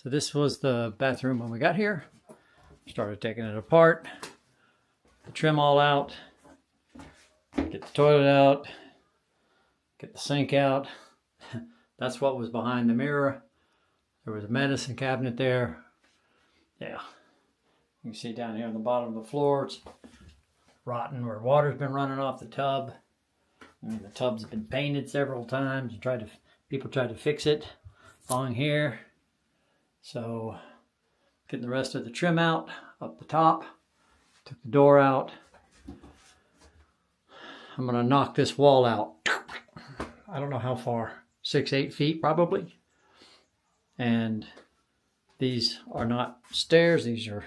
So this was the bathroom when we got here. Started taking it apart, the trim all out, get the toilet out, get the sink out. That's what was behind the mirror. There was a medicine cabinet there. Yeah, you can see down here on the bottom of the floor, it's rotten where water's been running off the tub. I mean, the tub's been painted several times. People tried to fix it along here. So getting the rest of the trim out up the top. Took the door out. I'm gonna knock this wall out. I don't know how far, 6-8 feet probably. And these are not stairs, these are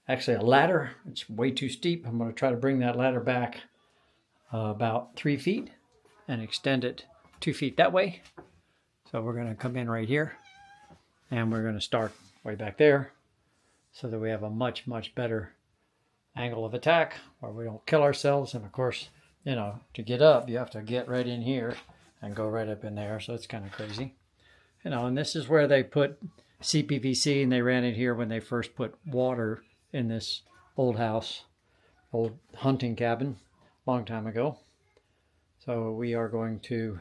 actually a ladder. It's way too steep. I'm gonna try to bring that ladder back about 3 feet and extend it 2 feet that way. So we're gonna come in right here and we're gonna start way back there so that we have a much, much better angle of attack where we don't kill ourselves. And of course, you know, to get up, you have to get right in here and go right up in there. So it's kind of crazy. You know, and this is where they put CPVC, and they ran it here when they first put water in this old house, old hunting cabin, long time ago. So we are going to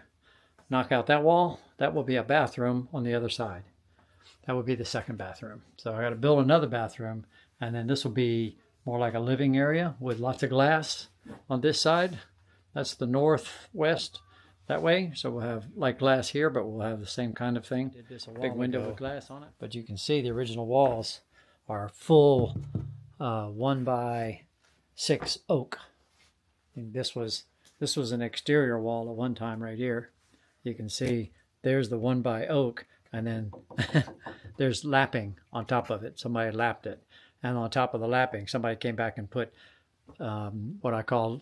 knock out that wall. That will be a bathroom on the other side. That would be the second bathroom. So I got to build another bathroom, and then this will be more like a living area with lots of glass on this side. That's the northwest that way. So we'll have like glass here, but we'll have the same kind of thing. Did this a big window with glass on it. But you can see the original walls are full 1x6 oak. And this was an exterior wall at one time right here. You can see there's the 1x oak, and then there's lapping on top of it. Somebody lapped it. And on top of the lapping, somebody came back and put what I call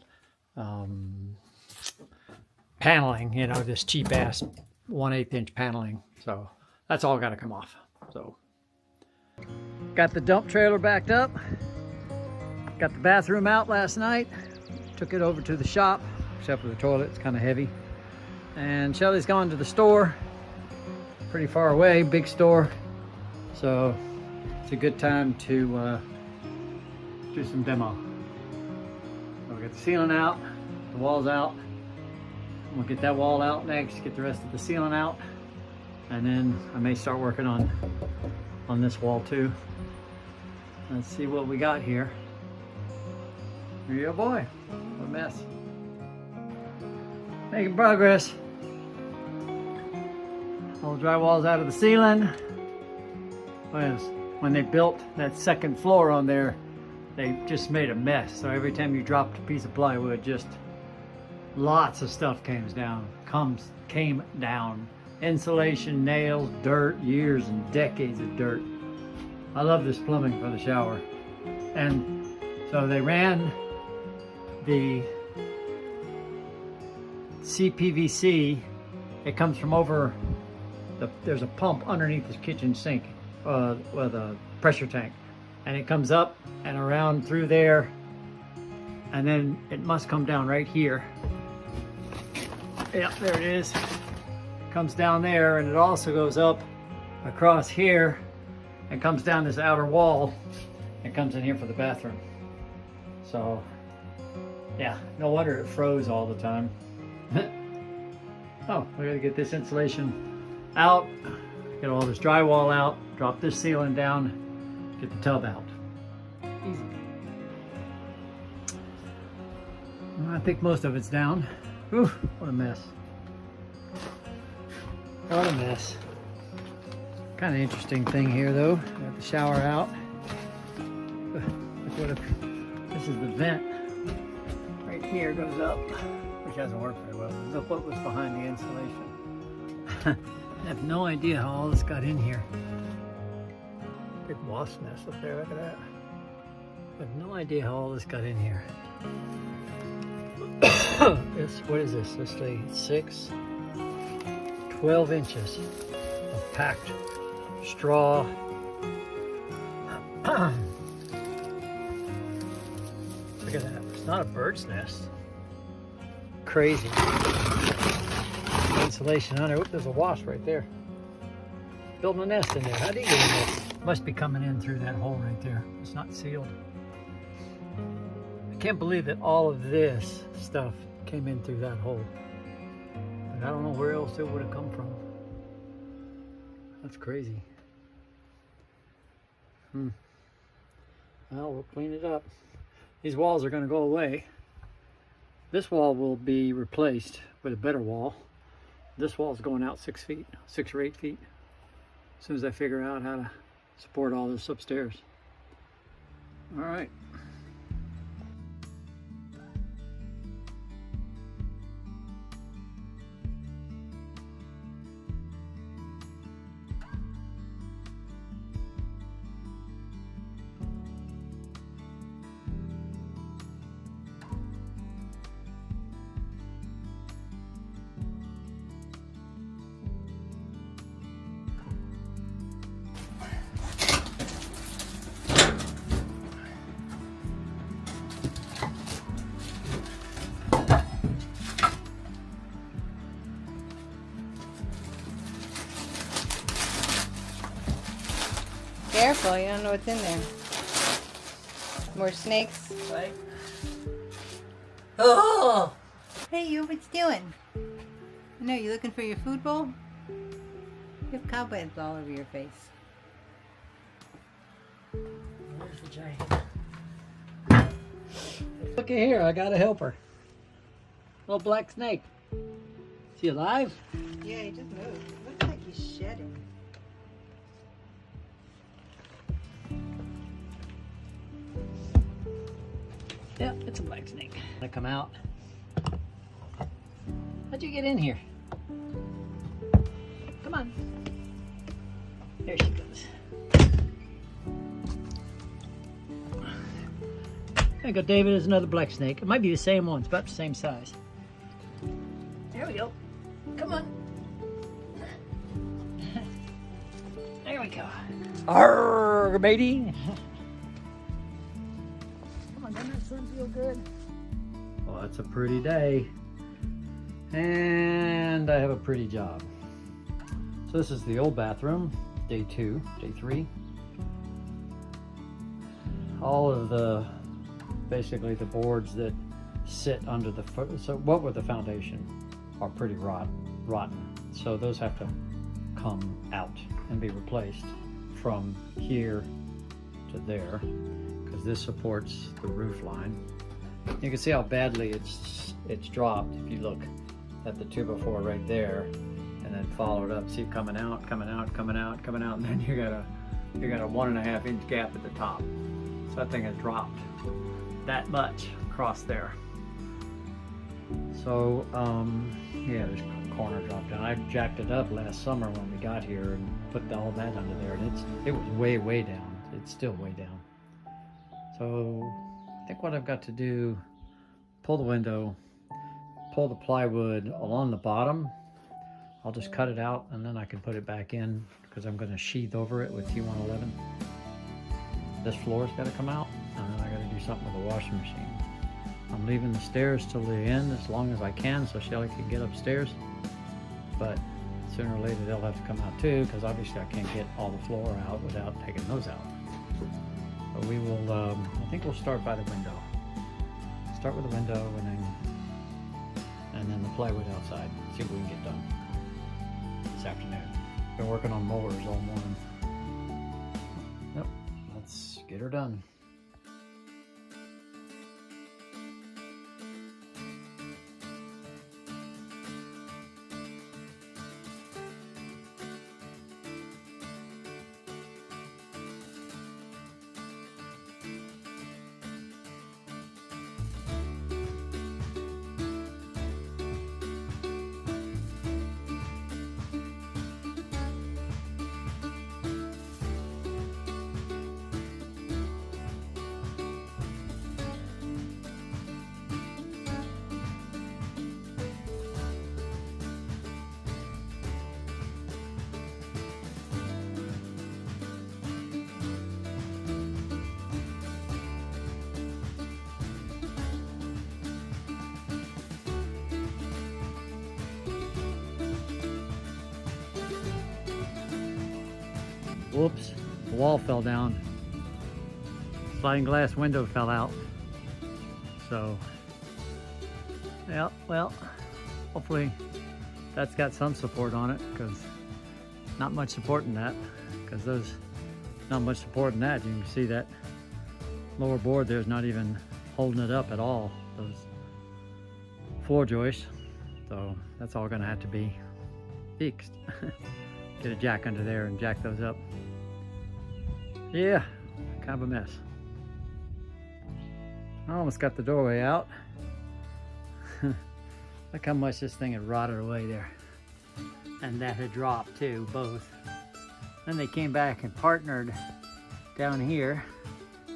paneling, you know, this cheap ass 1/8 inch paneling. So that's all got to come off. So got the dump trailer backed up. Got the bathroom out last night. Took it over to the shop, except for the toilet, it's kind of heavy. And Shelly's gone to the store, pretty far away, big store. So it's a good time to do some demo. So we got the ceiling out, the walls out. We'll get that wall out next, get the rest of the ceiling out, and then I may start working on this wall too. Let's see what we got here. Yeah, boy, what a mess. Making progress. All the drywall's out of the ceiling. When they built that second floor on there, they just made a mess. So every time you dropped a piece of plywood, just lots of stuff came down. Insulation, nails, dirt, years and decades of dirt. I love this plumbing for the shower. And so they ran the CPVC. It comes from over, there's a pump underneath the kitchen sink with a pressure tank. And it comes up and around through there. And then it must come down right here. Yeah, there it is. Comes down there, and it also goes up across here and comes down this outer wall and comes in here for the bathroom. So yeah, no wonder it froze all the time. Oh, we gotta get this insulation out, get all this drywall out, drop this ceiling down, get the tub out. Easy. I think most of it's down. Ooh, what a mess. What a mess. Kind of interesting thing here though. Got the shower out. Look what this is the vent. Right here goes up, which hasn't worked very well. Look what was behind the insulation. I have no idea how all this got in here. Big wasp nest up there, look at that. I have no idea how all this got in here. What is this? Let's say 12 inches of packed straw. Look at that. It's not a bird's nest. Crazy. Insulation under. Oop, there's a wasp right there. building a nest in there. How do you get in there? Must be coming in through that hole right there. It's not sealed. I can't believe that all of this stuff came in through that hole. But I don't know where else it would have come from. That's crazy. Well, we'll clean it up. These walls are going to go away. This wall will be replaced with a better wall. This wall is going out 6 feet, 6 or 8 feet. As soon as I figure out how to support all this upstairs. All right. Careful, you don't know what's in there. More snakes. Right. Oh! Hey, you, what's doing? No, you looking for your food bowl? You have cobwebs all over your face. Where's the giant? Look at here, I got a helper. Little black snake. Is he alive? Yeah, he just moved. It looks like he's shedding. Yeah, it's a black snake. Gonna come out. How'd you get in here? Come on. There she goes. There you go, David. There's another black snake. It might be the same one. It's about the same size. There we go. Come on. There we go. Arrgh, matey. Doesn't that sun feel good? Well, it's a pretty day. And I have a pretty job. So this is the old bathroom, day 2, day 3. All of the, basically the boards that sit under the, so what with the foundation are pretty rotten. So those have to come out and be replaced from here to there, because this supports the roof line. You can see how badly it's dropped if you look at the 2x4 right there, and then follow it up. See it coming out, coming out, coming out, coming out, and then you got a 1.5 inch gap at the top. So that thing has dropped that much across there. So yeah, there's a corner dropped down. I jacked it up last summer when we got here and put all that under there, and it was way down. It's still way down. So I think what I've got to do, pull the window, pull the plywood along the bottom. I'll just cut it out and then I can put it back in, because I'm going to sheathe over it with T111. This floor's got to come out, and then I got to do something with the washing machine. I'm leaving the stairs till the end as long as I can so Shelly can get upstairs. But sooner or later they'll have to come out too, because obviously I can't get all the floor out without taking those out. But we will, I think we'll start by the window. Start with the window and then the plywood outside. See what we can get done this afternoon. Been working on mowers all morning. Yep, let's get her done. Whoops, the wall fell down. Sliding glass window fell out. So, yeah, well, hopefully that's got some support on it, because not much support in that, because those, not much support in that. You can see that lower board there's not even holding it up at all, those floor joists. So that's all gonna have to be fixed. Get a jack under there and jack those up. Yeah, kind of a mess. I almost got the doorway out. Look how much this thing had rotted away there. And that had dropped too, both. Then they came back and partnered down here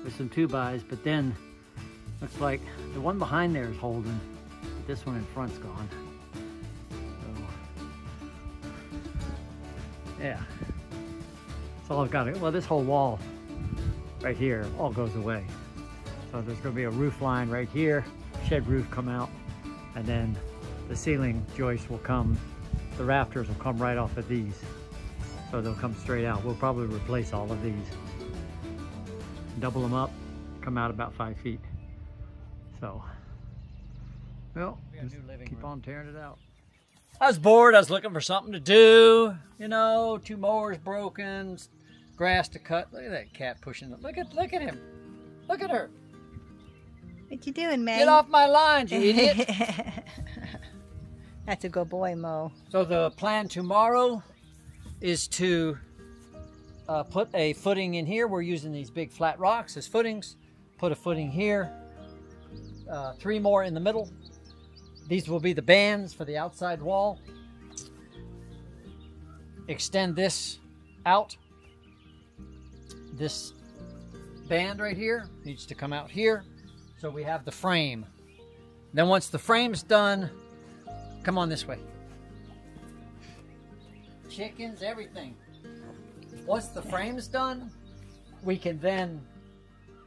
with some 2x, but then looks like the one behind there is holding. This one in front's gone. So, yeah. That's all I've got. Well, this whole wall right here all goes away. So there's going to be a roof line right here, shed roof come out, and then the ceiling joist will come, the rafters will come right off of these. So they'll come straight out. We'll probably replace all of these. Double them up, come out about 5 feet. So, well, just keep on tearing it out. I was bored, I was looking for something to do. You know, 2 mowers broken, grass to cut. Look at that cat pushing it. Look at him. Look at her. What you doing, May? Get off my lines, you idiot. That's a good boy, Mo. So the plan tomorrow is to put a footing in here. We're using these big flat rocks as footings. Put a footing here. 3 more in the middle. These will be the bands for the outside wall. Extend this out. This band right here needs to come out here. So we have the frame. Then once the frame's done, come on this way. Chickens, everything. Once the frame's done, we can then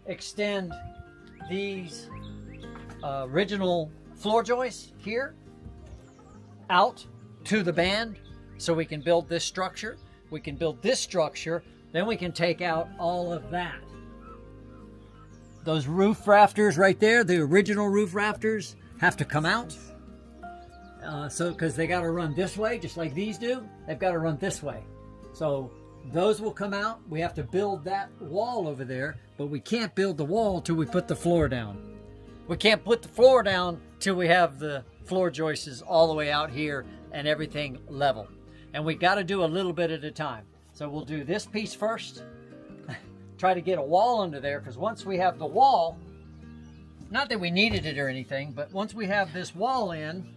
extend these original floor joists here out to the band, so we can build this structure. We can build this structure, then we can take out all of that. Those roof rafters right there, the original roof rafters, have to come out. Because they got to run this way, just like these do. They've got to run this way. So those will come out. We have to build that wall over there, but we can't build the wall till we put the floor down. We can't put the floor down till we have the floor joists all the way out here and everything level. And we got to do a little bit at a time. So we'll do this piece first. Try to get a wall under there, because once we have the wall, not that we needed it or anything, but once we have this wall in,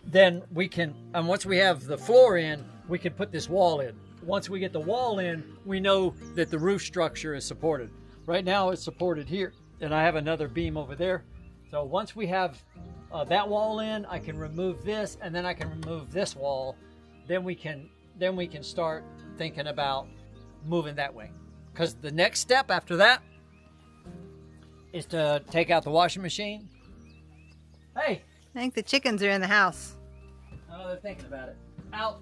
then we can, and once we have the floor in, we can put this wall in. Once we get the wall in, we know that the roof structure is supported. Right now it's supported here, and I have another beam over there. So once we have that wall in, I can remove this, and then I can remove this wall. Then we can start thinking about moving that way. Because the next step after that is to take out the washing machine. Hey! I think the chickens are in the house. Oh, they're thinking about it. Out!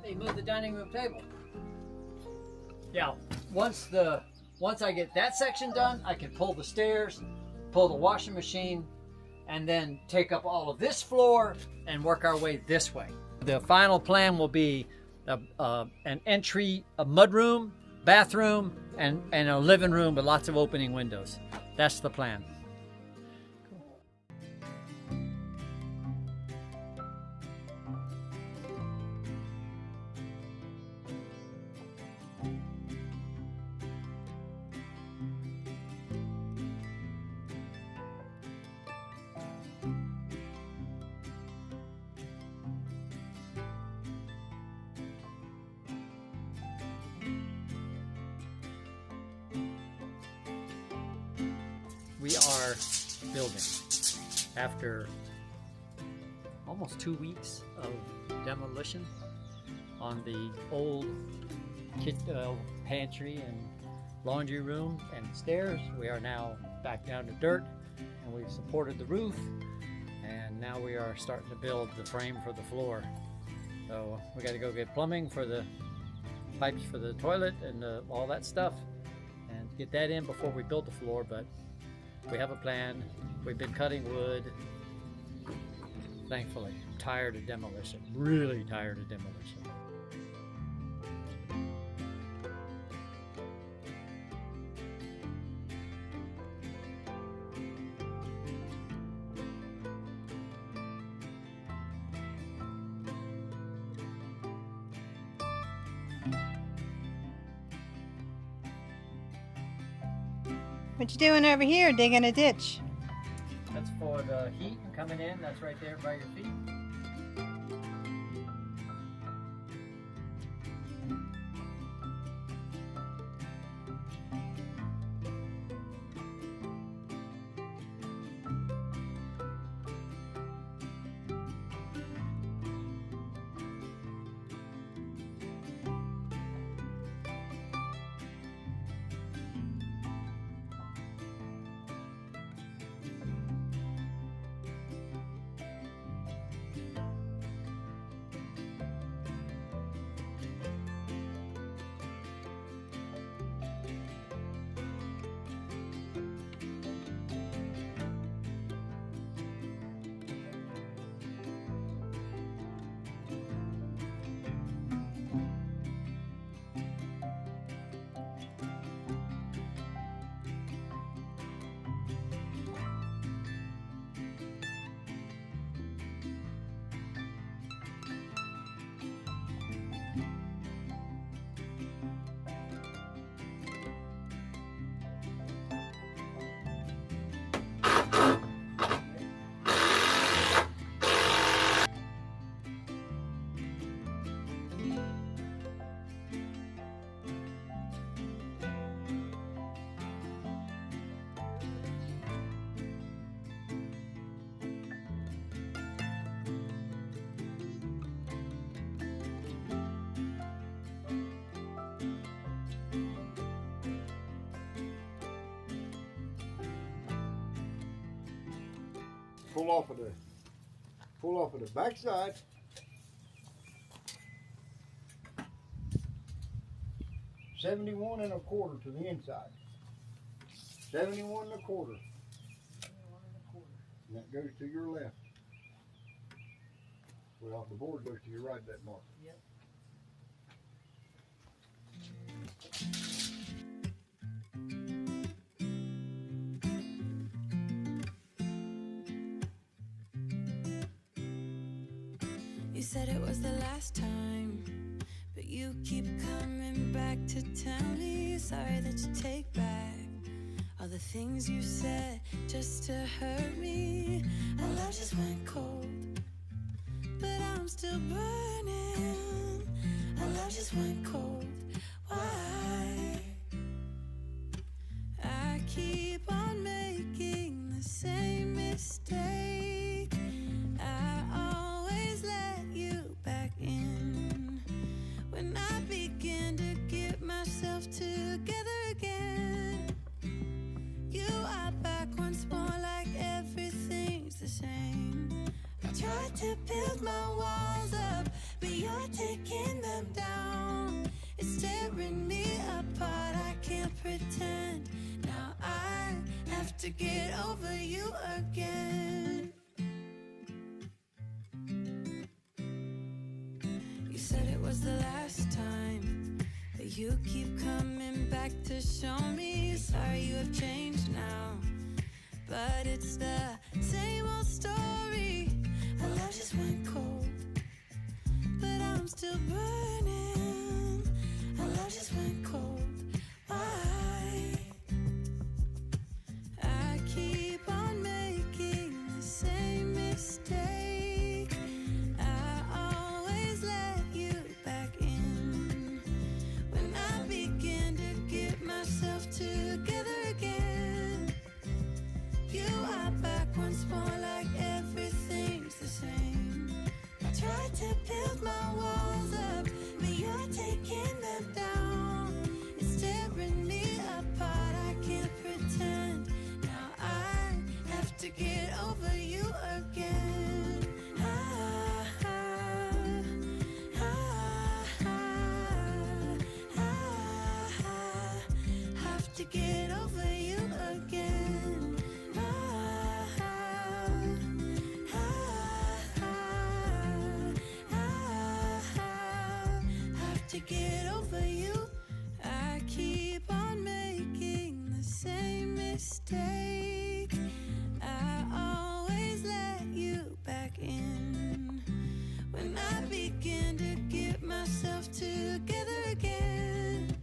Hey, move the dining room table. Yeah, once I get that section done, I can pull the stairs, pull the washing machine, and then take up all of this floor and work our way this way. The final plan will be an entry, a mudroom, bathroom, and a living room with lots of opening windows. That's the plan. We are building after almost 2 weeks of demolition on the old pantry and laundry room and stairs. We are now back down to dirt, and we've supported the roof, and now we are starting to build the frame for the floor. So we got to go get plumbing for the pipes for the toilet and all that stuff, and get that in before we build the floor. But we have a plan. We've been cutting wood. Thankfully, I'm tired of demolition. Really tired of demolition. What you doing over here, digging a ditch? That's for the heat coming in. That's right there by your feet. Pull off of the back side. $71.25 to the inside. $71.25. And that goes to your left. Well, the board goes to your right, that mark. Yep. You said it was the last time, but you keep coming back to tell me sorry that you take back all the things you said just to hurt me. Our love just went cold, but I'm still burning. Our love just went cold. Why? I keep on making the same mistake. I always let you back in when I begin to get myself together again. You are back once more, like everything's the same. I tried to build my walls up, but you're taking them down. It's tearing me apart, I can't pretend. Now I have to get over you again. You said it was the last time, but you keep coming back to show me sorry you have changed now. But it's the same old story. Our love just went cold, but I'm still burning. Our love just went cold. Why? I keep on making the same mistake. I always let you back in when I begin to get myself together again. You are back when mistake. I always let you back in when I begin to get myself together again.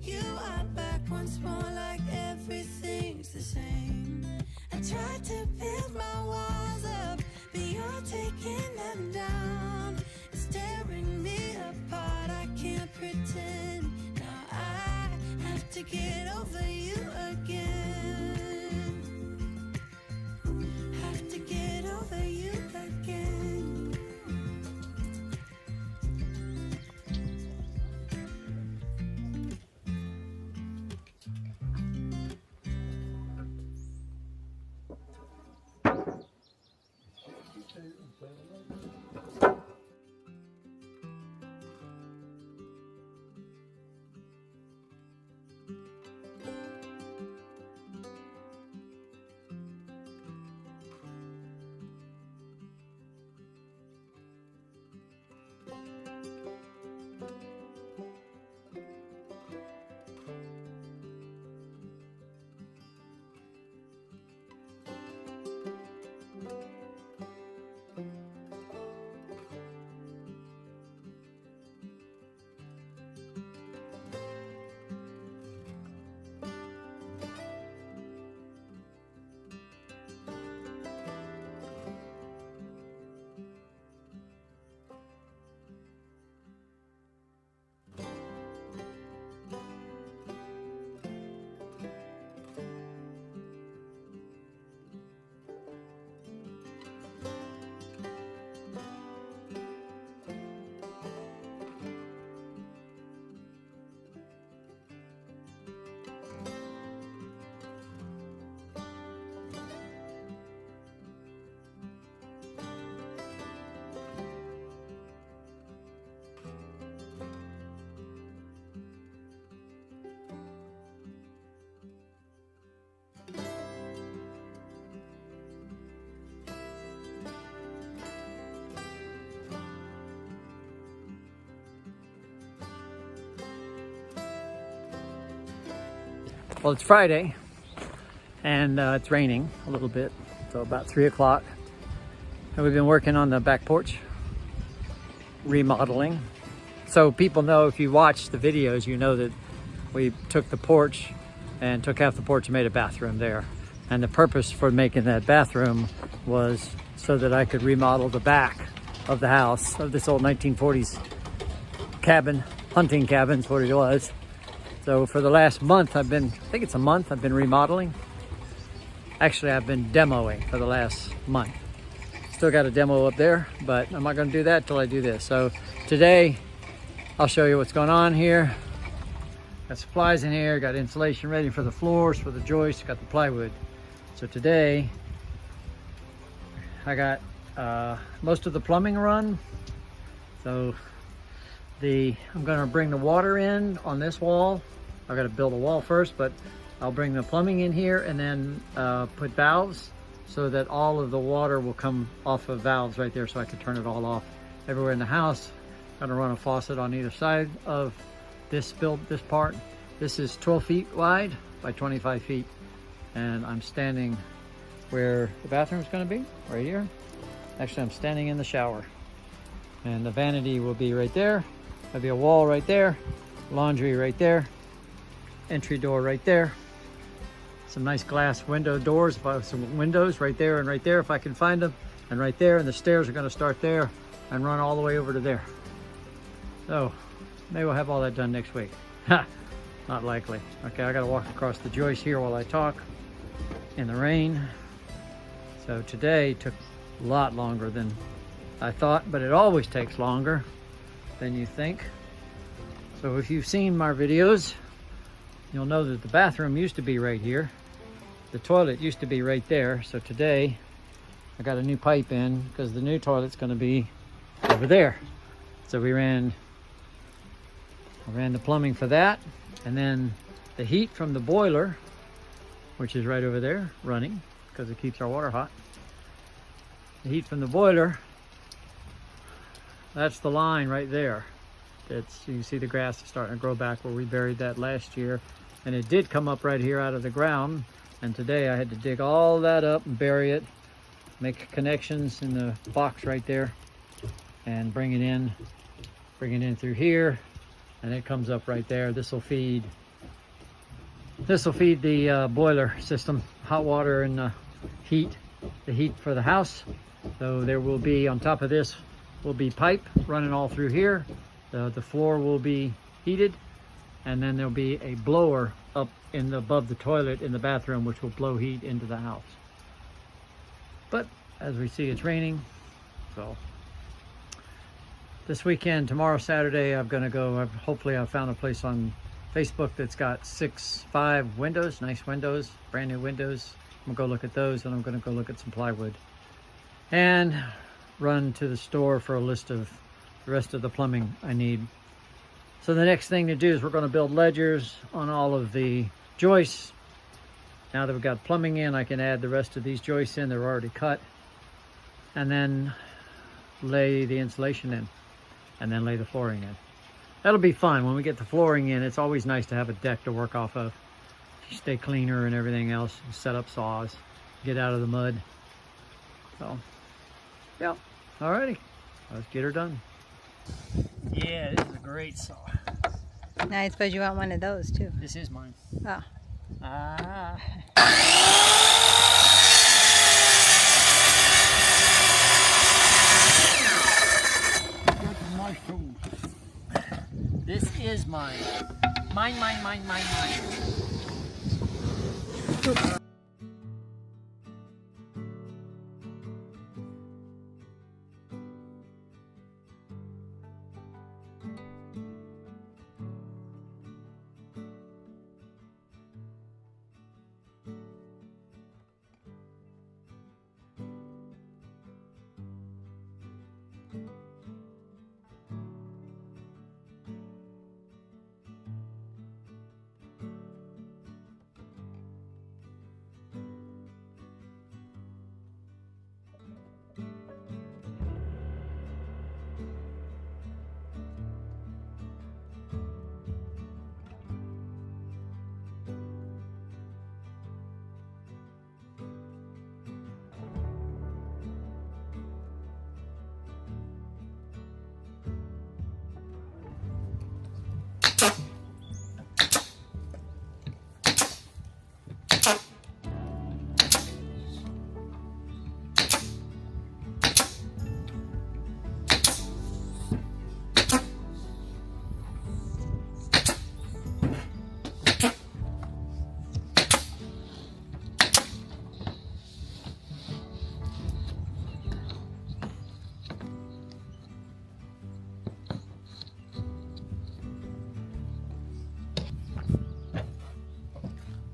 You are back once more, like everything's the same. I tried to build my walls up, but you're taking them down. It's tearing me apart, I can't pretend. Now I have to get over you again. Have to get over you again. Well, it's Friday and it's raining a little bit, so about 3 o'clock. And we've been working on the back porch, remodeling. So people know, if you watch the videos, you know that we took the porch and took half the porch and made a bathroom there. And the purpose for making that bathroom was so that I could remodel the back of the house, of this old 1940s cabin, hunting cabin's what it was. So for the last month, I think it's a month, I've been remodeling. Actually, I've been demoing for the last month. Still got a demo up there, but I'm not gonna do that till I do this. So today, I'll show you what's going on here. Got supplies in here, got insulation ready for the floors, for the joists, got the plywood. So today, I got most of the plumbing run. So I'm gonna bring the water in on this wall. I gotta build a wall first, but I'll bring the plumbing in here and then put valves so that all of the water will come off of valves right there, so I can turn it all off everywhere in the house. I'm gonna run a faucet on either side of this part. This is 12 feet wide by 25 feet. And I'm standing where the bathroom's gonna be, right here. Actually, I'm standing in the shower. And the vanity will be right there. There'll be a wall right there, laundry right there, entry door right there. Some nice glass window doors, some windows right there and right there if I can find them, and right there, and the stairs are gonna start there and run all the way over to there. So maybe we'll have all that done next week. Not likely. Okay, I gotta walk across the joist here while I talk in the rain. So today took a lot longer than I thought, but it always takes longer than you think. So if you've seen my videos, you'll know that the bathroom used to be right here. The toilet used to be right there. So today I got a new pipe in because the new toilet's gonna be over there. So I ran the plumbing for that, and then the heat from the boiler, which is right over there running because it keeps our water hot. The heat from the boiler, that's the line right there. You can see the grass is starting to grow back where we buried that last year. And it did come up right here out of the ground, And today I had to dig all that up and bury it, make connections in the box right there, and bring it in through here, and it comes up right there. This will feed the boiler system, hot water and the heat for the house. So there will be, on top of this, will be pipe running all through here. The floor will be heated, and then there'll be a blower up above the toilet in the bathroom, which will blow heat into the house. But as we see, it's raining, so this weekend, tomorrow, Saturday, I'm gonna go. Hopefully I found a place on Facebook that's got 5 windows, nice windows, brand new windows. I'm gonna go look at those, and I'm gonna go look at some plywood and run to the store for a list of the rest of the plumbing I need. So the next thing to do is we're going to build ledgers on all of the joists. Now that we've got plumbing in, I can add the rest of these joists in. They're already cut. And then lay the insulation in, and then lay the flooring in. That'll be fun. When we get the flooring in, it's always nice to have a deck to work off of. Stay cleaner and everything else. Set up saws, get out of the mud. So, yeah. Alrighty, let's get her done. Yeah, this is a great saw. Now I suppose you want one of those too. This is mine. Oh. Ah. My tool. This is mine. Mine.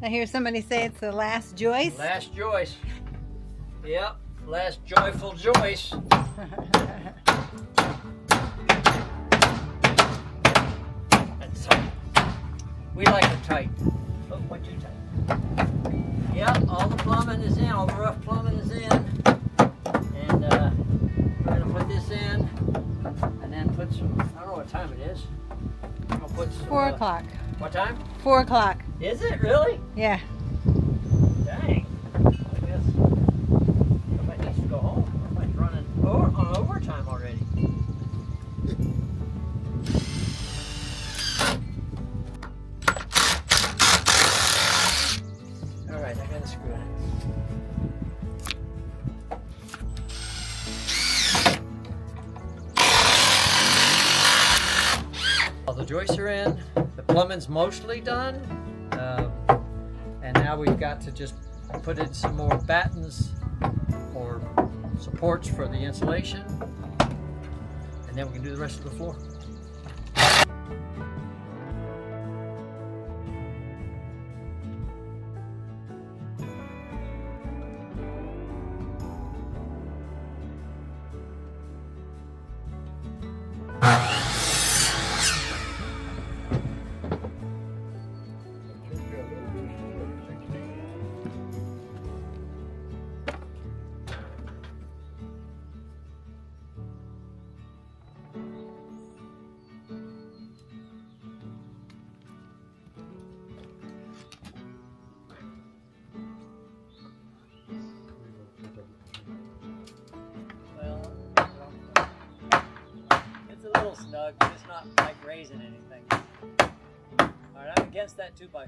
I hear somebody say it's the last joist. Last joist. Yep, last joyful joist. That's tight. We like it tight. Oh, what too tight? Yep, all the plumbing is in, all the rough plumbing is in. And we're gonna put this in, and then put some, I don't know what time it is. I'm gonna put some, 4 o'clock. What time? 4 o'clock. Is it really? Yeah. Dang. I guess somebody needs to go home. Somebody's running on overtime already. All right, I got to screw it in. All the joists are in. The plumbing's mostly done. And now we've got to just put in some more battens or supports for the insulation, and then we can do the rest of the floor. little snug, but it's not like raising anything. All right, I'm against that 2x4.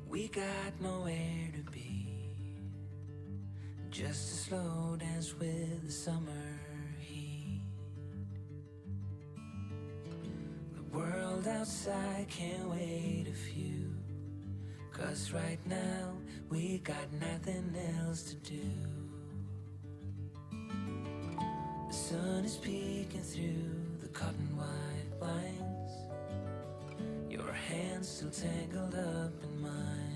We got nowhere to be, just a slow dance with the summer heat. The world outside can't wait a few, 'cause right now we got nothing else to do. The sun is peeking through the cotton white blinds, your hands still tangled up in mine.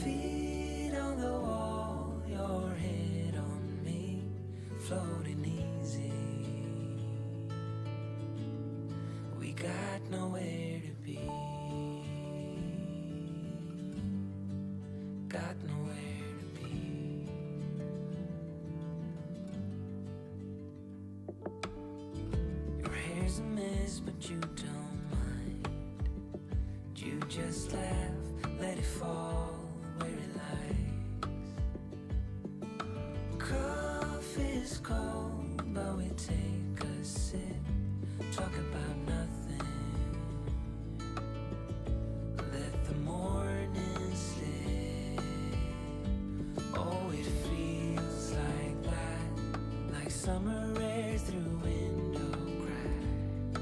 Feet on the wall, your head on me, floating easy. We got nowhere to be, got nowhere to be. Your hair's a mess, but you don't mind. You just laugh, let it fall where it likes. Coffee's cold, but we take a sip, talk about nothing. Let the morning slip. Oh, it feels like that, like summer air through window cracks.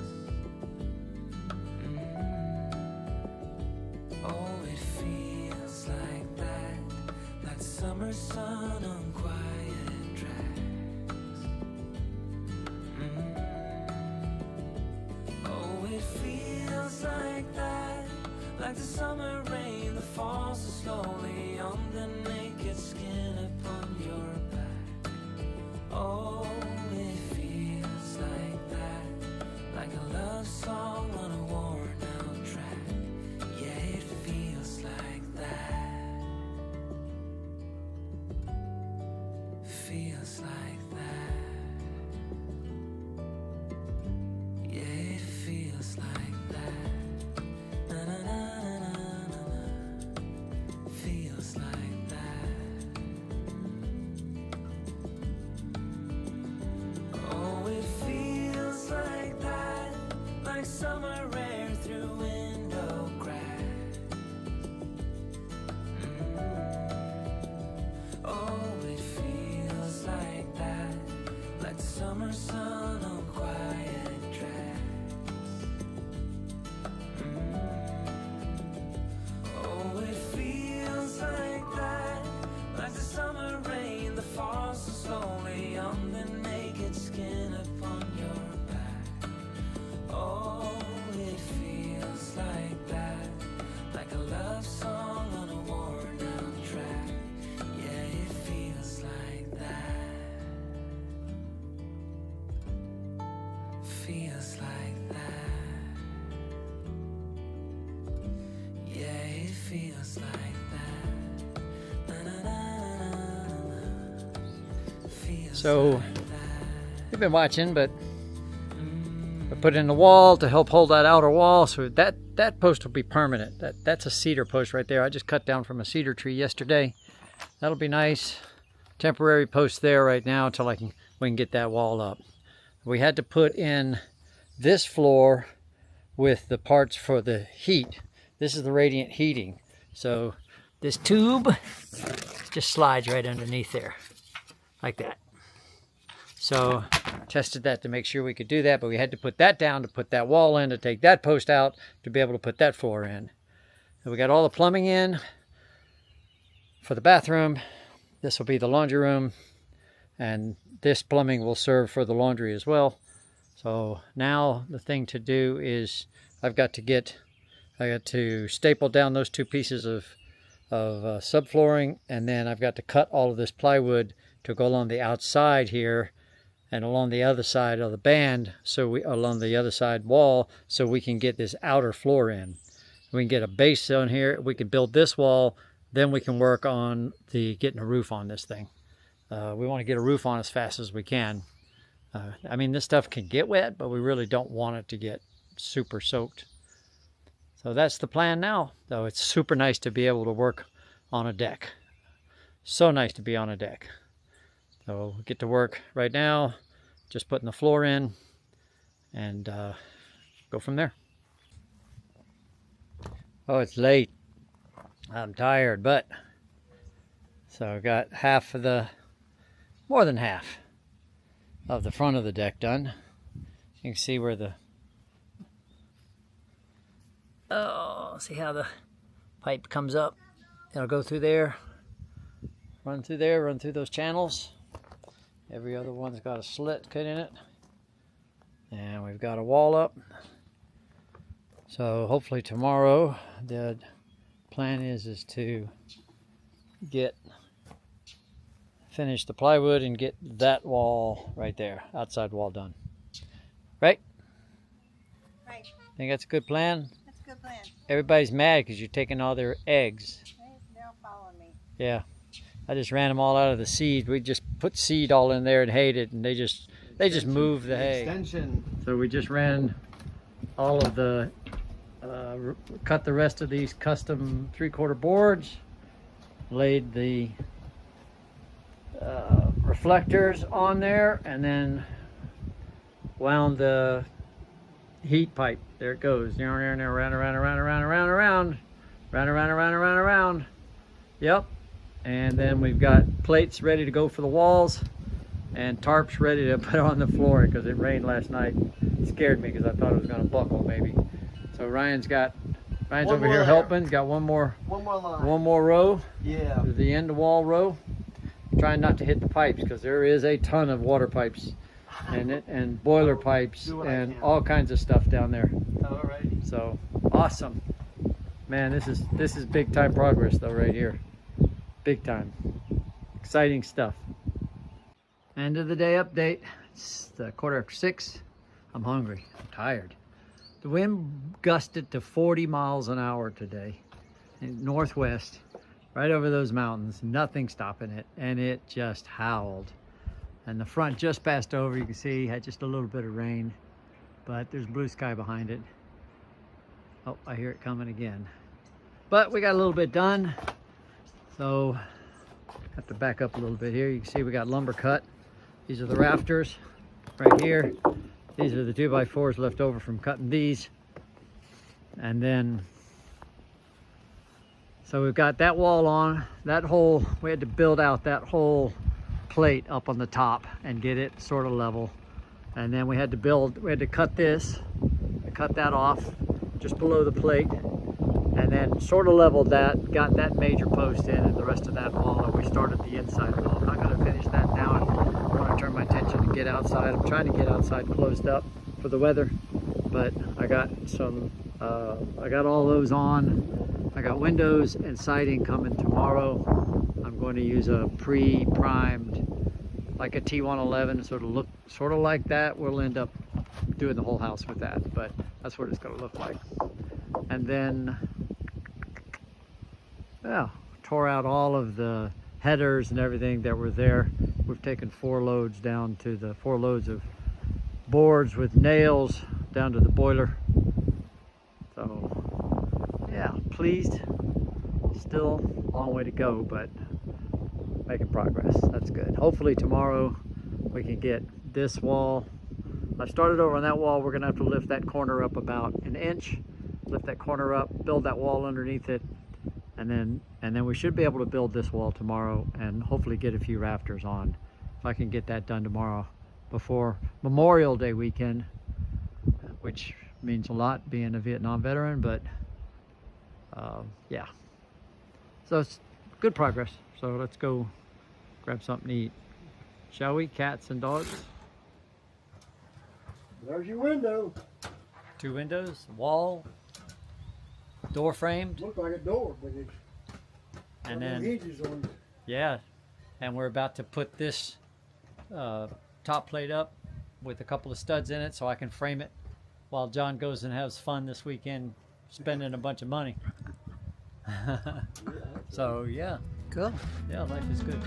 Oh, it feels like that, like summer sun on quiet tracks. Oh, it feels like that, like the summer rain that falls so slowly on the naked skin upon your back. Oh, it feels like that, like a love song on a worn out track. Yeah, it feels like that, feels like that. Yeah, it feels like that. Na na na na na na na. Feels like that. Oh, it feels like that, like summer air through window cracks. Oh, it feels like that, like the summer sun on quiet tracks. Oh, it feels like that, like the summer rain that falls so slowly on the naked skin upon your back. Oh, it feels like that, like a love song on a worn out track. Yeah, it feels like that, feels like that. Yeah, it feels like that. Na na na na na na. Feels So, like that. you've been watching, but I put in the wall to help hold that outer wall, so that post will be permanent. That's a cedar post right there. I just cut down from a cedar tree yesterday. That'll be nice. Temporary post there right now until we can get that wall up. We had to put in this floor with the parts for the heat. This is the radiant heating. So this tube just slides right underneath there, like that. So tested that to make sure we could do that, but we had to put that down to put that wall in, to take that post out to be able to put that floor in. And we got all the plumbing in for the bathroom. This will be the laundry room, and this plumbing will serve for the laundry as well. So now the thing to do is I got to staple down those two pieces of subflooring, and then I've got to cut all of this plywood to go along the outside here and along the other side of the band, along the other side wall, so we can get this outer floor in. We can get a base on here. We can build this wall, then we can work on getting a roof on this thing. We want to get a roof on as fast as we can. I mean, this stuff can get wet, but we really don't want it to get super soaked. So that's the plan now, though. It's super nice to be able to work on a deck. So nice to be on a deck. So we get to work right now, just putting the floor in and go from there. Oh, it's late. I'm tired, but so I got half of more than half of the front of the deck done. You can see where see how the pipe comes up. It'll go through there, run through those channels. Every other one's got a slit cut in it. And we've got a wall up. So hopefully tomorrow the plan is to finish the plywood and get that wall right there, outside wall done. Right? Right. Think that's a good plan? That's a good plan. Everybody's mad because you're taking all their eggs. They'll follow me. Yeah. I just ran them all out of the seed. We just put seed all in there and hayed it, and they just moved the hay. Extension. So we just ran all of the cut the rest of these custom 3/4 boards, laid the reflectors on there, and then wound the heat pipe. There it goes. Round. Yep. And then we've got plates ready to go for the walls and tarps ready to put on the floor because it rained last night. It scared me because I thought it was going to buckle maybe. So Ryan's over here helping. Got one more line. One more row. Yeah. To the end of wall row. Trying not to hit the pipes because there is a ton of water pipes and boiler pipes and all kinds of stuff down there. Alrighty. So awesome. Man, this is big time progress though right here. Big time. Exciting stuff. End of the day update. It's the 6:15. I'm hungry. I'm tired. The wind gusted to 40 miles an hour today in northwest, right over those mountains. Nothing stopping it, and it just howled. And the front just passed over. You can see had just a little bit of rain, but there's blue sky behind it. Oh, I hear it coming again. But we got a little bit done. So have to back up a little bit here. You can see we got lumber cut. These are the rafters right here. These are the 2x4s left over from cutting these. And then, so we've got that wall on, that whole, we had to build out that whole plate up on the top and get it sort of level. And then we had to cut this, cut that off just below the plate. And then sort of leveled that, got that major post in and the rest of that wall, and we started the inside wall. I'm not going to finish that now. I want to turn my attention to get outside. I'm trying to get outside closed up for the weather, but I got I got all those on. I got windows and siding coming tomorrow. I'm going to use a pre-primed, like a T111, sort of like that. We'll end up doing the whole house with that, but that's what it's going to look like. And then, well, tore out all of the headers and everything that were there. We've taken 4 loads down to the 4 loads of boards with nails down to the boiler. So, yeah, pleased. Still a long way to go, but making progress. That's good. Hopefully tomorrow we can get this wall. I started over on that wall. We're going to have to lift that corner up about an inch. Lift that corner up, build that wall underneath it, and then we should be able to build this wall tomorrow and hopefully get a few rafters on. If I can get that done tomorrow before Memorial Day weekend, which means a lot being a Vietnam veteran, but yeah. So it's good progress. So let's go grab something to eat. Shall we? Cats and dogs? There's your window. 2 windows, wall, door framed, Looks like a door, but it's and got no then hinges on it. yeah, and we're about to put this top plate up with a couple of studs in it so I can frame it while John goes and has fun this weekend spending a bunch of money. So yeah, Cool. yeah, life is good.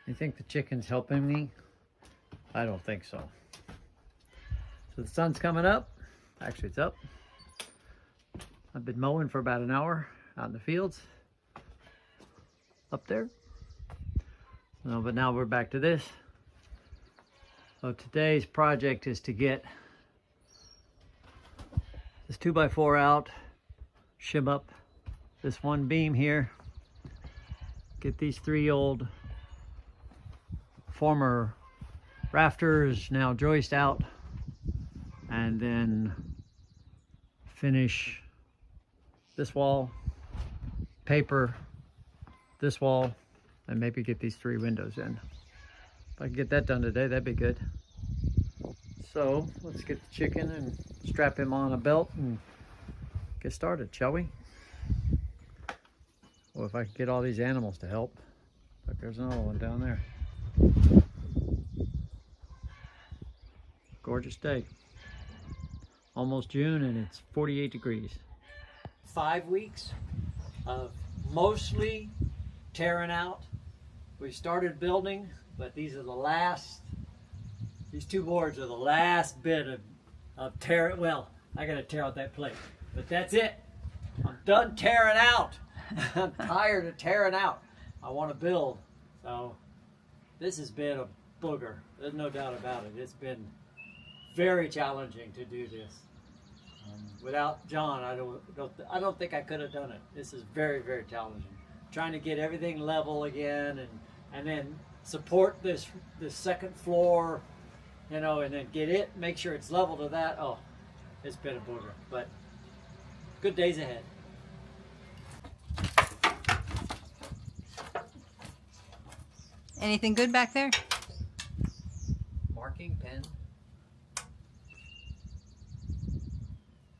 You think the chicken's helping me? I don't think so. So the sun's coming up. Actually, it's up. I've been mowing for about an hour out in the fields. Up there. No, but now we're back to this. So today's project is to get this 2x4 out, shim up this one beam here, get these 3 old former rafters, now joist out, and then finish this wall, paper this wall, and maybe get these 3 windows in. If I can get that done today, that'd be good. So let's get the chicken and strap him on a belt and get started, shall we? Well, if I can get all these animals to help. Look, there's another one down there. Gorgeous day. Almost June and it's 48 degrees. 5 weeks of mostly tearing out. We started building, but these 2 boards are the last bit of tearing. Well, I gotta tear out that plate, but that's it. I'm done tearing out. I'm tired of tearing out. I want to build. So this has been a booger. There's no doubt about it. It's been very challenging to do this. Without John, I don't think I could have done it. This is very, very challenging. Trying to get everything level again, and then support this second floor, you know, and then make sure it's level to that. Oh, it's been a booger, but good days ahead. Anything good back there? Marking pen.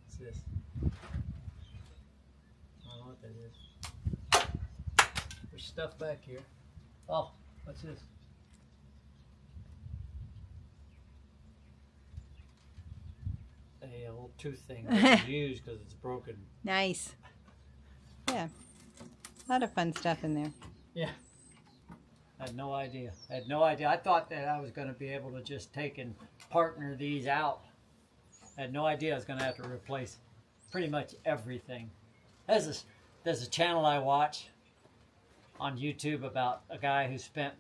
What's this? I don't know what that is. There's stuff back here. Oh, what's this? A old tooth thing that you use because it's broken. Nice. Yeah. A lot of fun stuff in there. Yeah. I had no idea. I thought that I was going to be able to just take and partner these out. I had no idea I was going to have to replace pretty much everything. There's a channel I watch on YouTube about a guy who spent,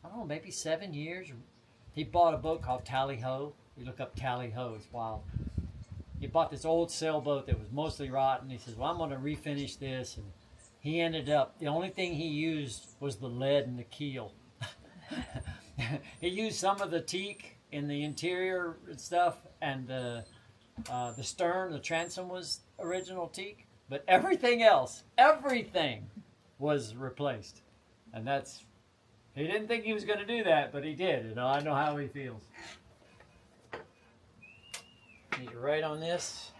I don't know, maybe 7 years. He bought a boat called Tally Ho. You look up Tally Ho, it's wild. He bought this old sailboat that was mostly rotten. He says, well, I'm going to refinish this. And he ended up, the only thing he used was the lead in the keel. He used some of the teak in the interior and stuff, and the stern, the transom was original teak, but everything else, everything was replaced. And he didn't think he was going to do that, but he did. You know, I know how he feels. Need to write on this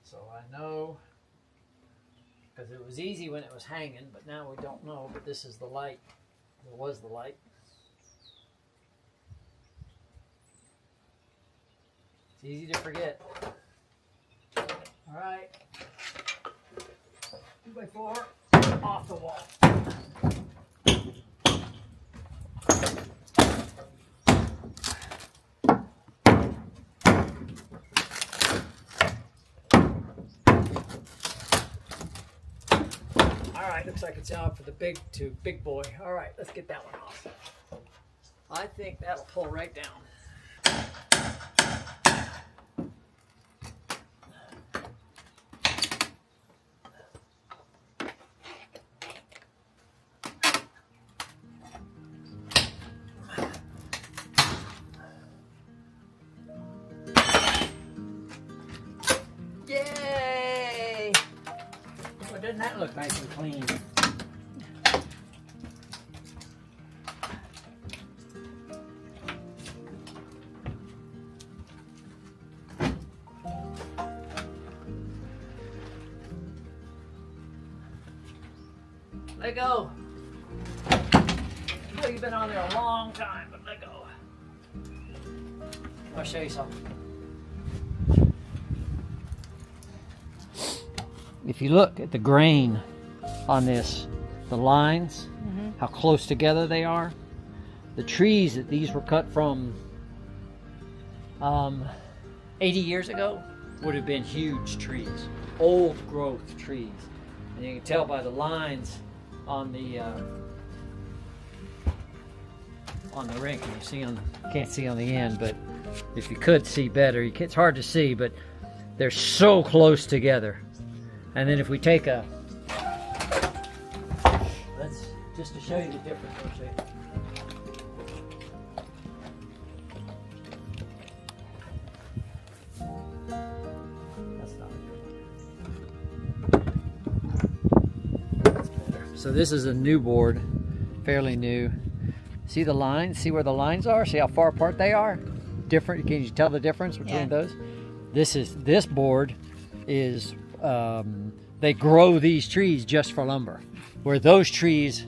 so I know. Because it was easy when it was hanging, but now we don't know. But this is the light. It was the light. It's easy to forget. All right. 2x4 off the wall. Looks like it's out for the big boy. All right, let's get that one off. I think that'll pull right down. Yay! Well, doesn't that look nice and clean? Let go. I know you've been on there a long time, but let go. I'll show you something. If you look at the grain on this, the lines, how close together they are. The trees that these were cut from 80 years ago would have been huge trees, old growth trees. And you can tell by the lines on the rink. And you see can't see on the end, but if you could see better, it's hard to see, but they're so close together. And then if we take just to show you the difference, I'll show you. That's not good. That's better. So this is a new board, fairly new. See the lines? See where the lines are? See how far apart they are? Different. Can you tell the difference between those? This board is they grow these trees just for lumber, where those trees,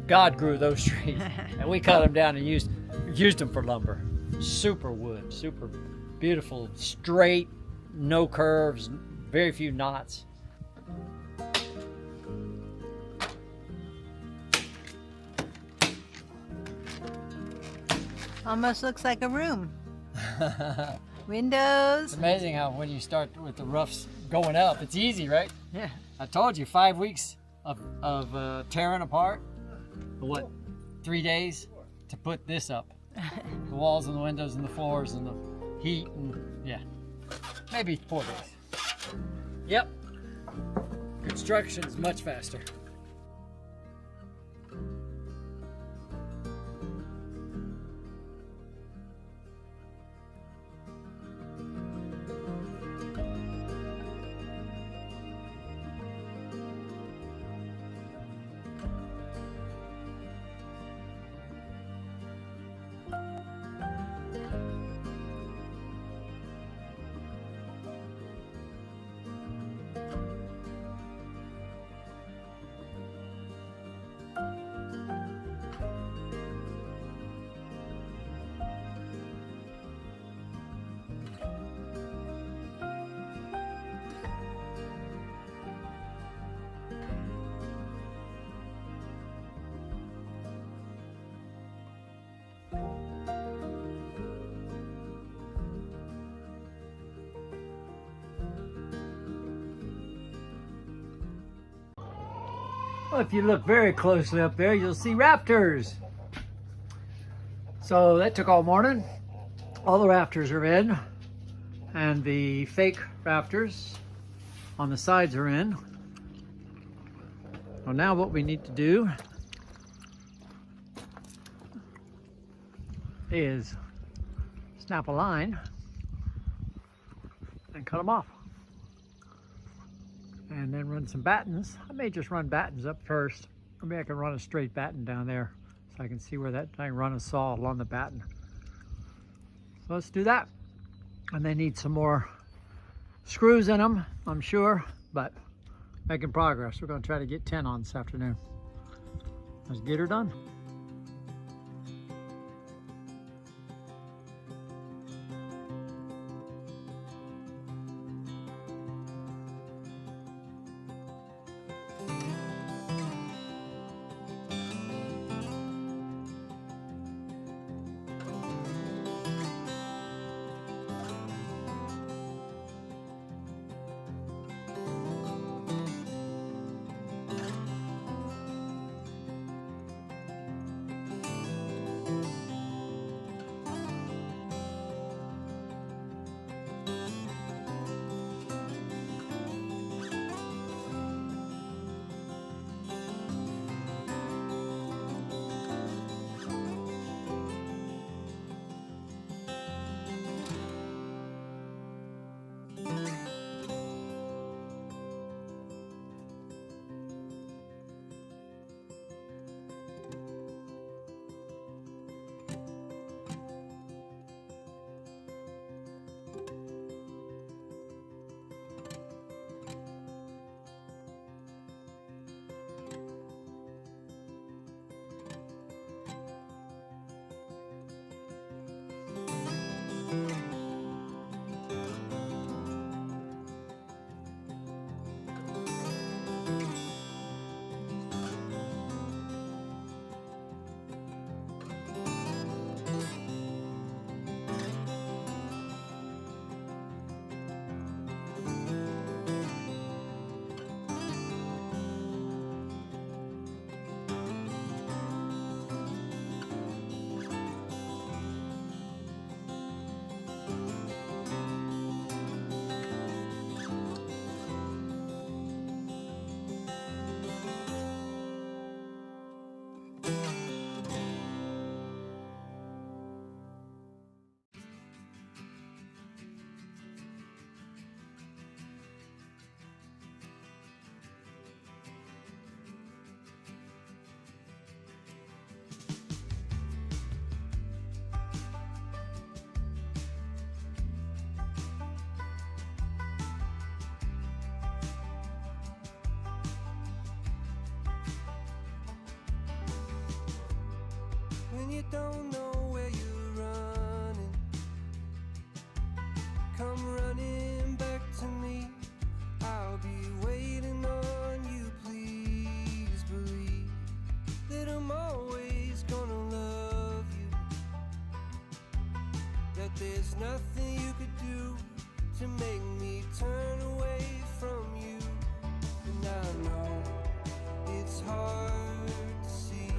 God grew those trees, and we cut them down and used them for lumber. Super wood, super beautiful, straight, no curves, very few knots. Almost looks like a room. Windows. It's amazing how when you start with the roofs going up, it's easy, right? Yeah. I told you, 5 weeks of tearing apart. What, 3 days to put this up? The walls and the windows and the floors and the heat and yeah, maybe 4 days. Yep. Construction is much faster. Well, if you look very closely up there, you'll see rafters. So that took all morning. All the rafters are in, and the fake rafters on the sides are in. Well, now what we need to do is snap a line and cut them off. And then run some battens. I may just run battens up first. Or maybe I can run a straight batten down there so I can see where I can run a saw along the batten. So let's do that. And they need some more screws in them, I'm sure, but making progress. We're going to try to get 10 on this afternoon. Let's get her done. when you don't know where you're running. Come running back to me. I'll be waiting on you. Please believe that I'm always gonna love you. That there's nothing you could do to make me turn away from you. And I know it's hard to see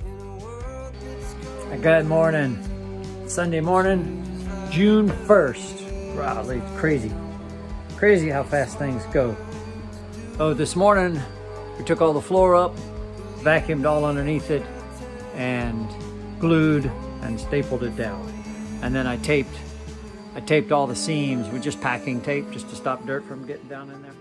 in a world that's going. Good morning. Sunday morning, June 1st. Wow, it's crazy. Crazy how fast things go. Oh, this morning we took all the floor up, vacuumed all underneath it, and glued and stapled it down. And then I taped all the seams with just packing tape just to stop dirt from getting down in there.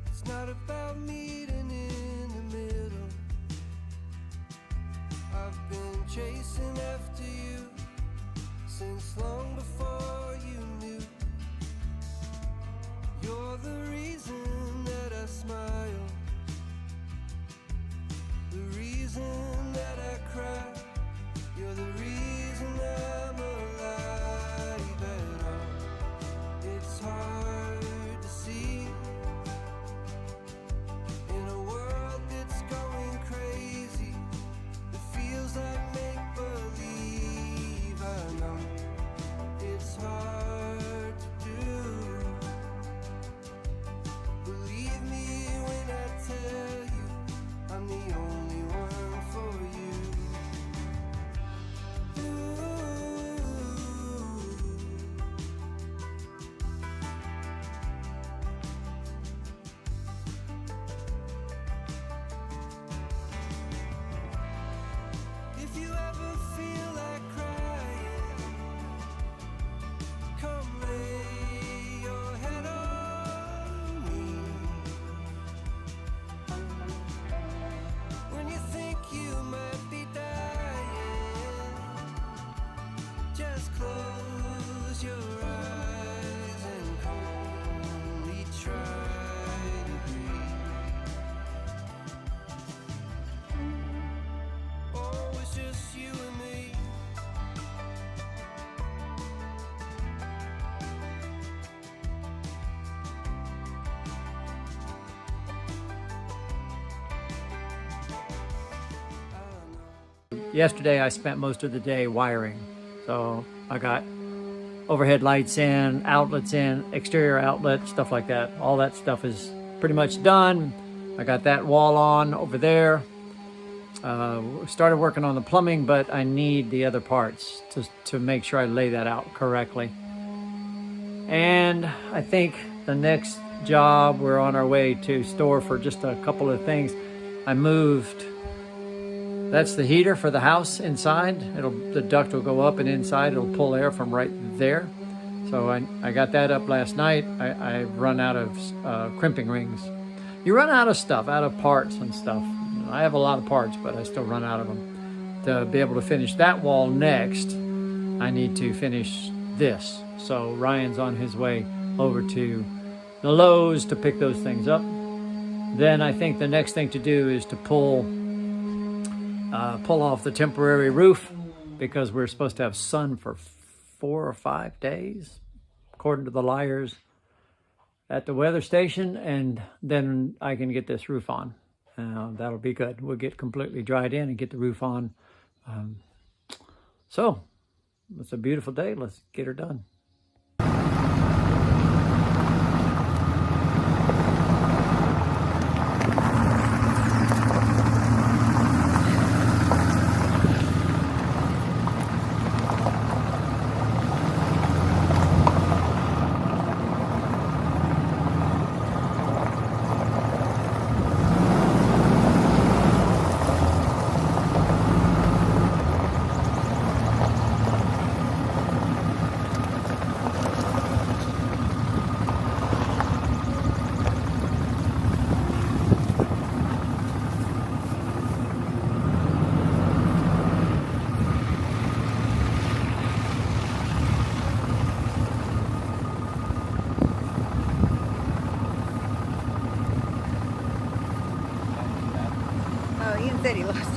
It's not about meeting in the middle. I've been chasing after you since long before you knew. You're the reason that I smile, the reason that I cry. You're the reason I'm alive at all. It's hard to see in a world that's going crazy. It feels like make believe. I know it's hard to do. Believe me when I tell you I'm the only one for you. If you ever feel like crying, come lay your head on me. When you think you might be dying, just close your eyes and calmly try to breathe. Oh, it's just you and me. Yesterday I spent most of the day wiring. So I got overhead lights in, outlets in, exterior outlet, stuff like that. All that stuff is pretty much done. I got that wall on over there. Started working on the plumbing, but I need the other parts to make sure I lay that out correctly. And I think the next job, we're on our way to store for just a couple of things. I moved. That's the heater for the house inside. The duct will go up, and inside it'll pull air from right there. So I got that up last night. I run out of crimping rings. You run out of stuff, out of parts and stuff. I have a lot of parts, but I still run out of them. To be able to finish that wall next, I need to finish this. So Ryan's on his way over to the Lowe's to pick those things up. Then I think the next thing to do is to pull off the temporary roof, because we're supposed to have sun for 4 or 5 days, according to the liars at the weather station, and then I can get this roof on. That'll be good. We'll get completely dried in and get the roof on. So it's a beautiful day. Let's get her done.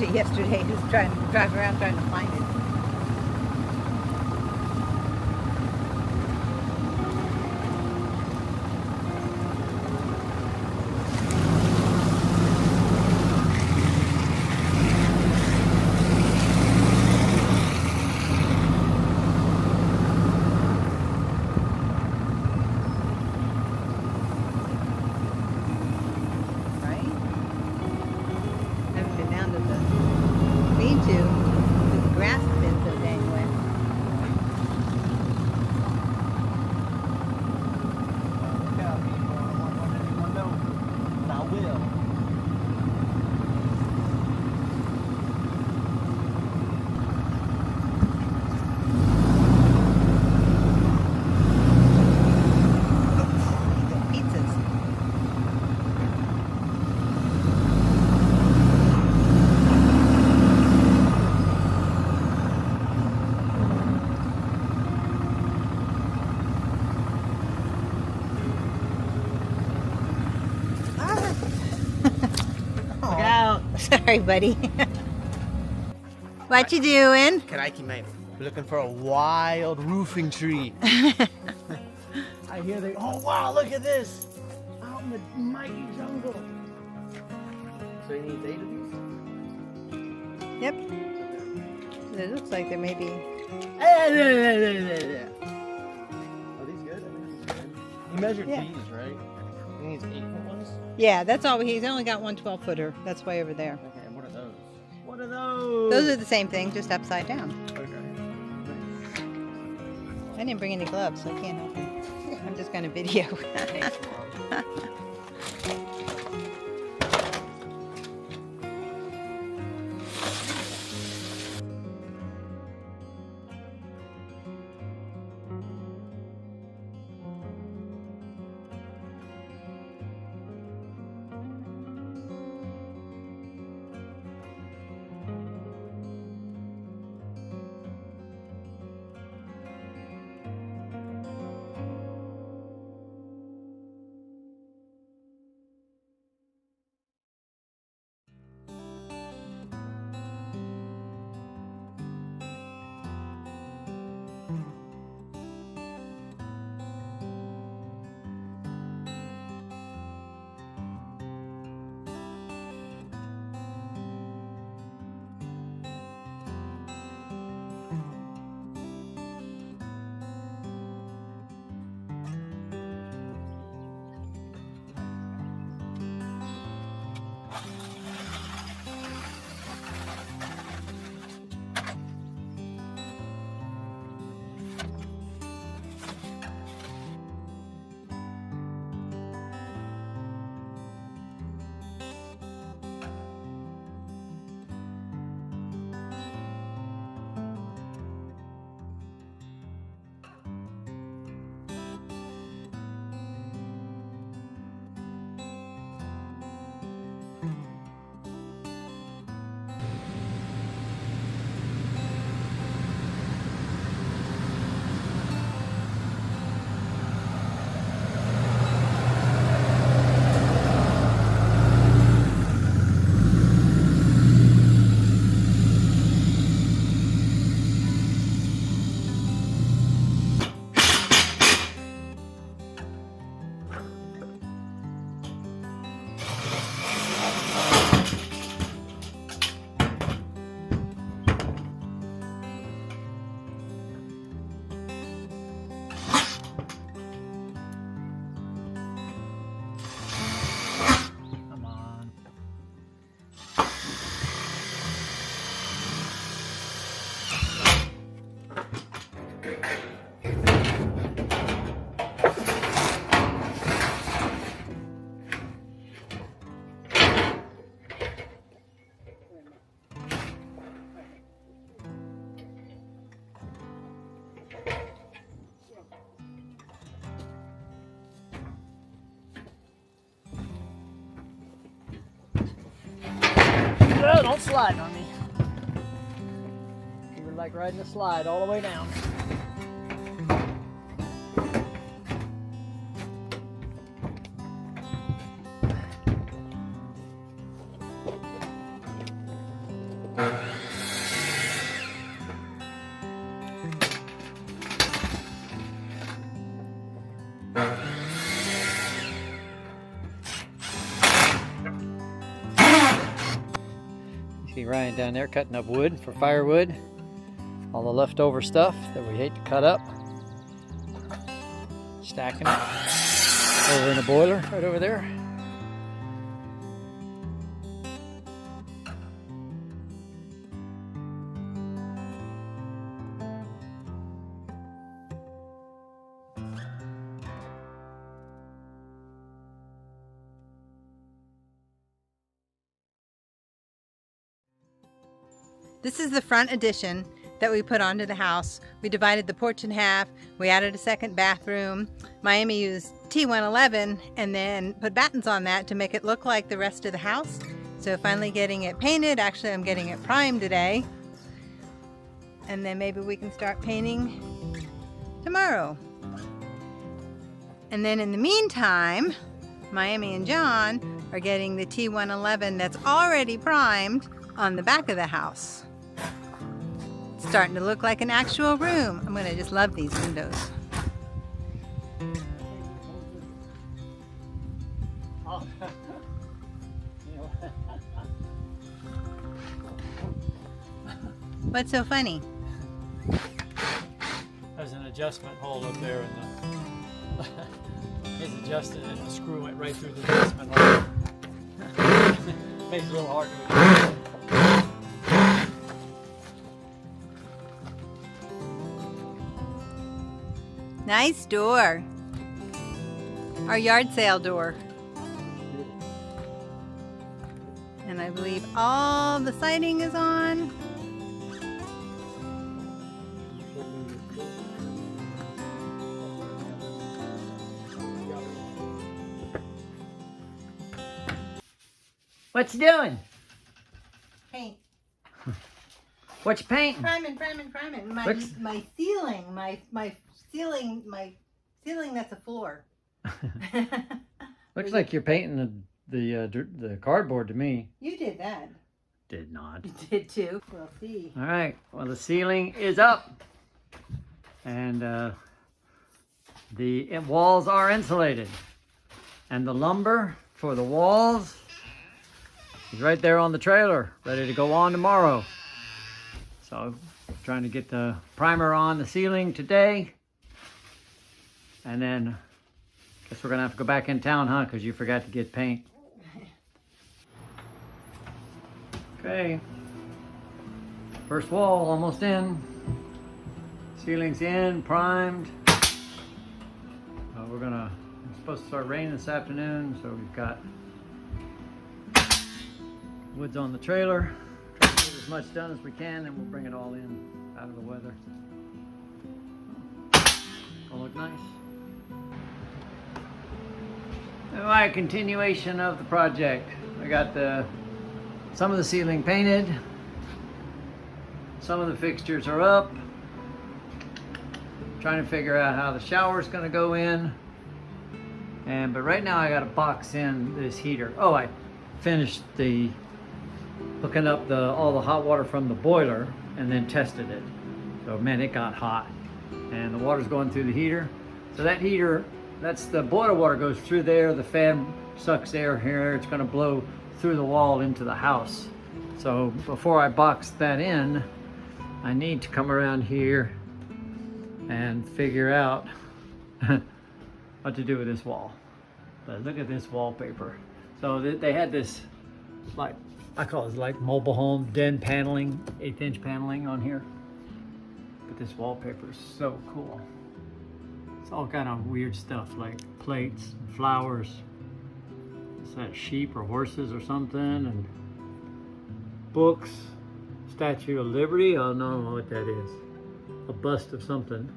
it yesterday. He was trying to drive around trying to find it. Sorry, buddy. What you doing? Crikey, mate. We're looking for a wild roofing tree. I hear they. Oh, wow, look at this. Out in the mighty jungle. So he needs 8 of these? Yep. It looks like there may be. Are these good? He measured these, right? He needs 8-foot ones? Yeah, that's all. He's only got one 12-footer. That's way over there. Okay, and what are those? What are those? Those are the same thing, just upside down. Okay. I didn't bring any gloves, so I can't help you. I'm just going to video. Thanks, Mom. No, don't slide on me. You were like riding a slide all the way down. See Ryan down there cutting up wood for firewood. All the leftover stuff that we hate to cut up. Stacking it over in the boiler right over there. This is the front addition that we put onto the house. We divided the porch in half. We added a second bathroom. Miami used T111 and then put battens on that to make it look like the rest of the house. So finally getting it painted. Actually, I'm getting it primed today. And then maybe we can start painting tomorrow. And then in the meantime, Miami and John are getting the T111 that's already primed on the back of the house. It's starting to look like an actual room. I'm gonna just love these windows. What's so funny? There's an adjustment hole up there, and he's adjusted it, and the screw went right through the adjustment hole. Makes it a little hard to adjust. Nice door. Our yard sale door. And I believe all the siding is on. What you doing? Paint. What you painting? Priming. Looks- My ceiling, my ceiling that's a floor. Looks like you're painting the cardboard to me. You did that. Did not. You did too. We'll see. All right. Well, the ceiling is up, and the walls are insulated, and the lumber for the walls is right there on the trailer, ready to go on tomorrow. So, trying to get the primer on the ceiling today, and then guess we're gonna have to go back in town, huh? Because you forgot to get paint. Okay. First wall almost in. Ceiling's in, primed. It's supposed to start raining this afternoon, so we've got wood's on the trailer. Try to get as much done as we can, and we'll bring it all in out of the weather. Gonna look nice. All right, continuation of the project. I got some of the ceiling painted. Some of the fixtures are up. Trying to figure out how the shower's gonna go in. But right now I gotta box in this heater. Oh, I finished hooking up all the hot water from the boiler and then tested it. So man, it got hot. And the water's going through the heater. So that heater, that's the boiler water goes through there. The fan sucks air here. It's gonna blow through the wall into the house. So before I box that in, I need to come around here and figure out what to do with this wall. But look at this wallpaper. So they had this, like, I call it like mobile home den paneling, 1/8" paneling on here. But this wallpaper is so cool. It's all kind of weird stuff like plates and flowers. Is that sheep or horses or something? And books, Statue of Liberty. I don't know what that is. A bust of something.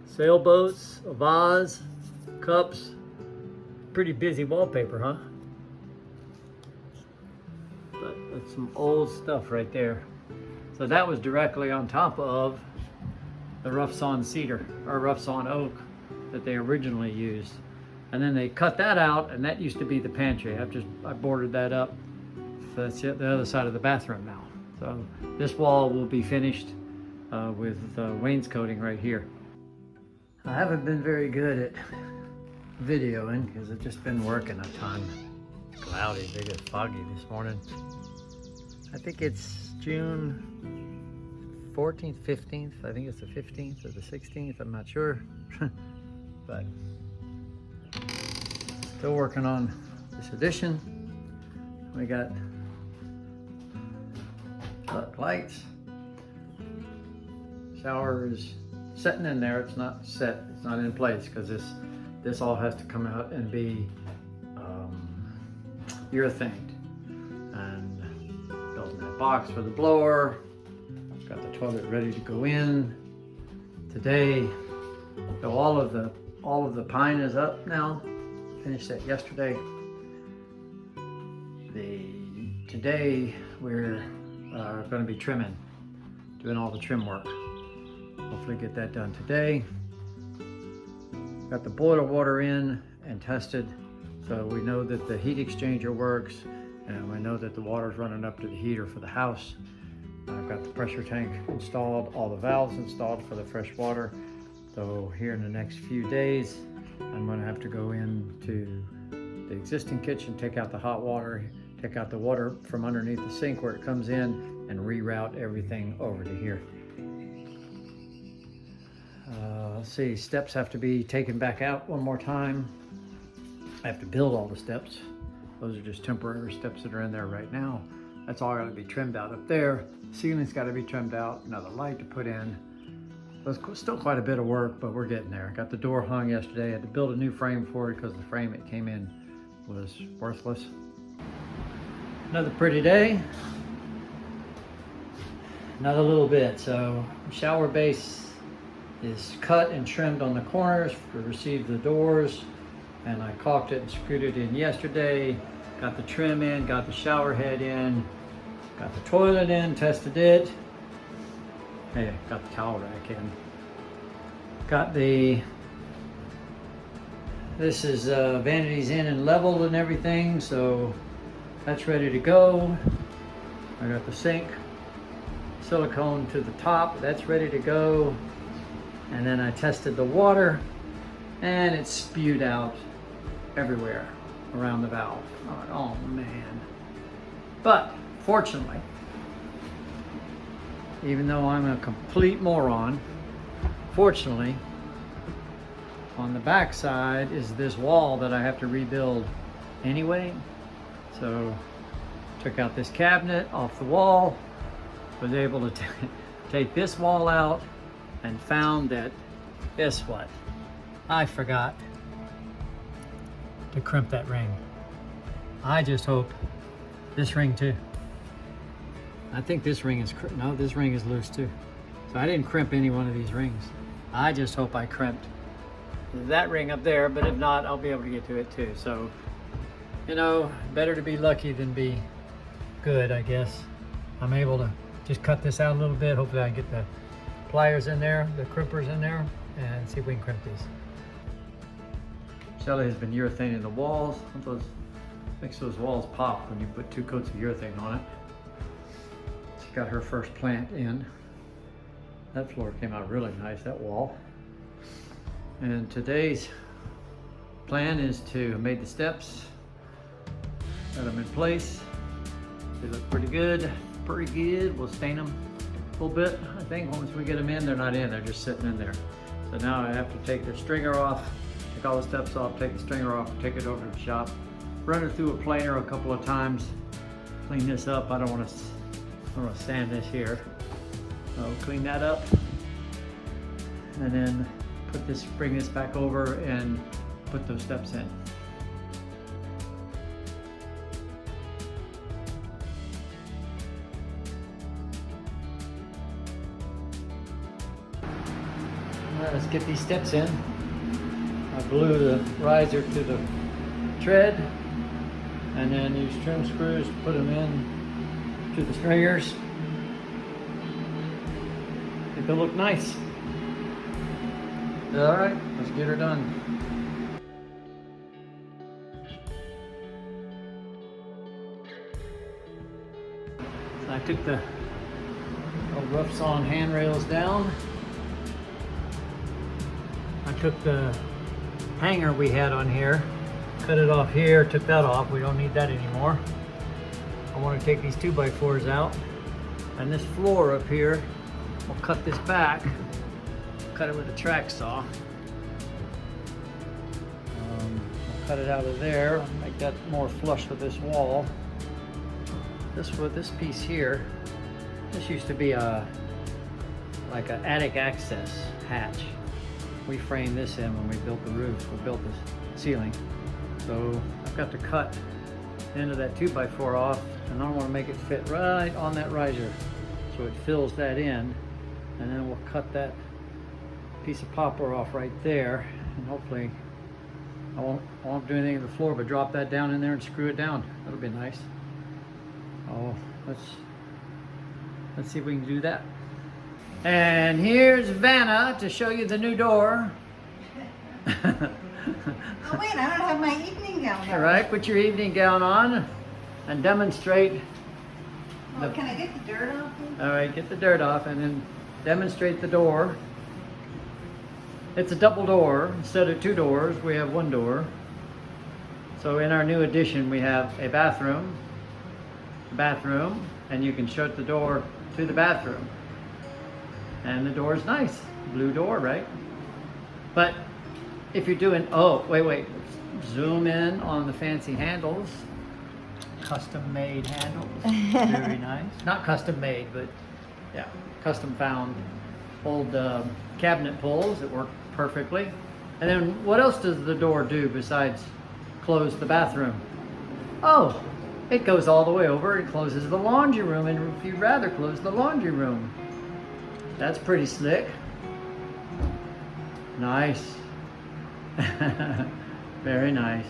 Sailboats, a vase, cups. Pretty busy wallpaper, huh? But that's some old stuff right there. So that was directly on top of the rough sawn cedar or rough sawn oak that they originally used. And then they cut that out, and that used to be the pantry. I boarded that up. So that's the other side of the bathroom now. So this wall will be finished with wainscoting right here. I haven't been very good at videoing because I've just been working a ton. Cloudy, big and foggy this morning. I think it's June 14th, 15th. I think it's the 15th or the 16th. I'm not sure. But still working on this addition. We got lights. Shower is setting in there. It's not set. It's not in place because this all has to come out and be urethaned. And building that box for the blower. Got the toilet ready to go in today. So all of the pine is up now. Finished that yesterday. Today we're going to be trimming, doing all the trim work. Hopefully get that done today. Got the boiler water in and tested, so we know that the heat exchanger works, and we know that the water's running up to the heater for the house. I've got the pressure tank installed, all the valves installed for the fresh water. So here in the next few days, I'm going to have to go into the existing kitchen, take out the hot water, take out the water from underneath the sink where it comes in, and reroute everything over to here. Let's see, steps have to be taken back out one more time. I have to build all the steps. Those are just temporary steps that are in there right now. That's all got to be trimmed out up there. Ceiling's got to be trimmed out, another light to put in. So it's still quite a bit of work, but we're getting there. Got the door hung yesterday. I had to build a new frame for it because the frame it came in was worthless. Another pretty day. Another little bit. So shower base is cut and trimmed on the corners to receive the doors, and I caulked it and screwed it in yesterday. Got the trim in, got the shower head in, got the toilet in, tested it. Hey, got the towel rack in. Got this is vanities in and leveled and everything, so that's ready to go. I got the sink silicone to the top, that's ready to go. And then I tested the water, and it spewed out everywhere around the valve. Oh man. But fortunately, even though I'm a complete moron, fortunately, on the back side is this wall that I have to rebuild anyway. So took out this cabinet off the wall, was able to take this wall out, and found that, guess what? I forgot to crimp that ring. I just hope this ring too. I think this ring is, no, this ring is loose too. So I didn't crimp any one of these rings. I just hope I crimped that ring up there, but if not, I'll be able to get to it too. So, you know, better to be lucky than be good, I guess. I'm able to just cut this out a little bit. Hopefully I can get the pliers in there, the crimpers in there, and see if we can crimp these. Shelly has been urethaning the walls. Makes those walls pop when you put 2 coats of urethane on it. She got her first plant in. That floor came out really nice, that wall. And today's plan is to make the steps, got them in place. They look pretty good, We'll stain them a little bit. I think once we get them in, they're not in, they're just sitting in there. So now I have to take the stringer off, take all the steps off, take the stringer off, take it over to the shop, run it through a planer a couple of times, clean this up. I don't want to sand this here. So clean that up, and then bring this back over and put those steps in. Let's get these steps in. I blew the riser to the tread, and then use trim screws to put them in to the stringers. I think they'll look nice. All right, let's get her done. So I took the rough sawn handrails down. I took the hanger we had on here, cut it off here, took that off. We don't need that anymore. I want to take these 2x4s out, and this floor up here, we'll cut this back, cut it with a track saw. We'll cut it out of there, make that more flush with this wall. This piece here, this used to be like an attic access hatch. We framed this in when we built the roof, we built the ceiling. So I've got to cut the end of that 2x4 off, and I want to make it fit right on that riser. So it fills that in, and then we'll cut that piece of poplar off right there, and hopefully I won't do anything to the floor but drop that down in there and screw it down. That'll be nice. Oh, let's see if we can do that. And here's Vanna to show you the new door. Oh wait, I don't have my evening gown on. All right, put your evening gown on and demonstrate. Well, can I get the dirt off? All right, get the dirt off and then demonstrate the door. It's a double door. Instead of 2 doors, we have 1 door. So in our new addition, we have a bathroom, and you can shut the door to the bathroom. And the door is nice, blue door, right? But if you're doing, oh, wait, zoom in on the fancy handles. Custom made handles, very nice. Not custom made, but yeah, custom found old cabinet pulls that work perfectly. And then what else does the door do besides close the bathroom? Oh, it goes all the way over and closes the laundry room, and if you'd rather close the laundry room. That's pretty slick. Nice. Very nice.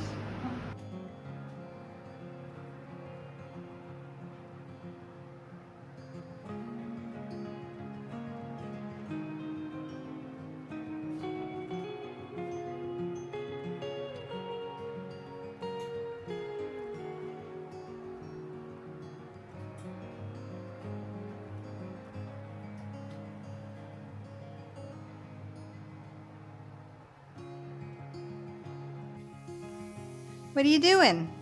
What are you doing?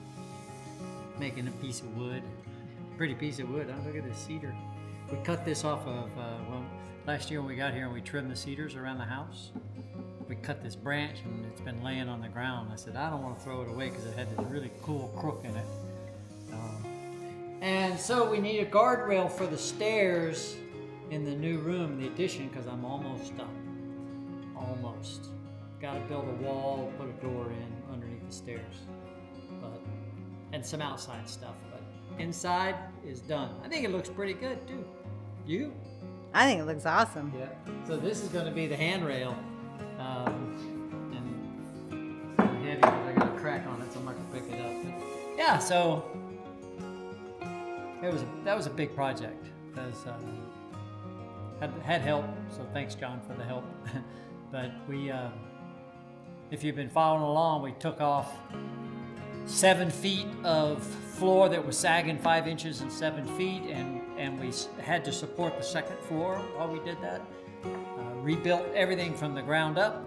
Making a piece of wood. Pretty piece of wood. Oh, look at this cedar. We cut this off of, well, last year when we got here and we trimmed the cedars around the house. We cut this branch and it's been laying on the ground. I said, I don't want to throw it away because it had this really cool crook in it. And so we need a guardrail for the stairs in the new room, the addition, because I'm almost done. Almost. Got to build a wall, put a door in underneath the stairs. And some outside stuff, but inside is done. I think it looks pretty good too. You? I think it looks awesome. Yeah. So this is going to be the handrail, and it's kind of heavy because I got a crack on it, so I'm not going to pick it up. But yeah. So that was a big project. Because had help. So thanks, John, for the help. But we, if you've been following along, we took off 7 feet of floor that was sagging 5 inches and 7 feet, and we had to support the second floor while we did that. Rebuilt everything from the ground up.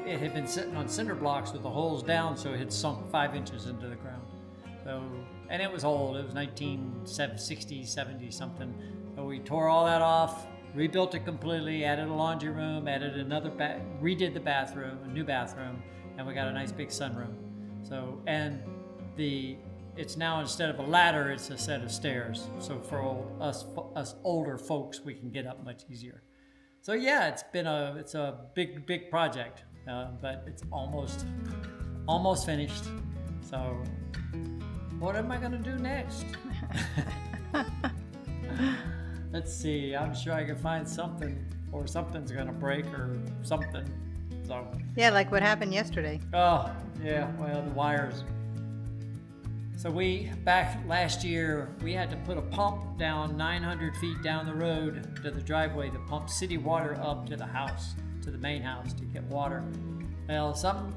It had been sitting on cinder blocks with the holes down, so it had sunk 5 inches into the ground. So, and it was old. It was 1960, 70 something. So we tore all that off, rebuilt it completely, added a laundry room, added another redid the bathroom, a new bathroom, and we got a nice big sunroom. So, and it's now, instead of a ladder, it's a set of stairs. So for us older folks, we can get up much easier. So yeah, it's a big project, but it's almost finished. So what am I gonna do next? Let's see, I'm sure I can find something, or something's gonna break or something. So yeah, like what happened yesterday. Oh, yeah, well, the wires. So back last year, we had to put a pump down 900 feet down the road to the driveway to pump city water up to the house, to the main house to get water. Well, some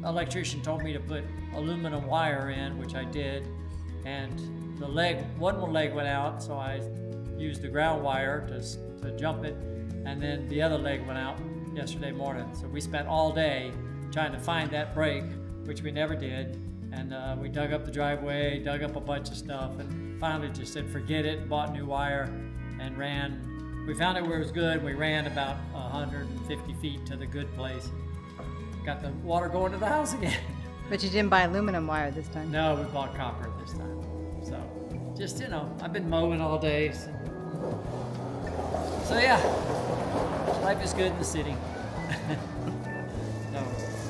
electrician told me to put aluminum wire in, which I did, and one leg went out, so I used the ground wire to jump it, and then the other leg went out yesterday morning. So we spent all day trying to find that break, which we never did. And we dug up the driveway, dug up a bunch of stuff, and finally just said forget it, bought new wire, and ran. We found it where it was good. We ran about 150 feet to the good place. Got the water going to the house again. But you didn't buy aluminum wire this time. No, we bought copper this time. So, just, you know, I've been mowing all day. So yeah, life is good in the city. So,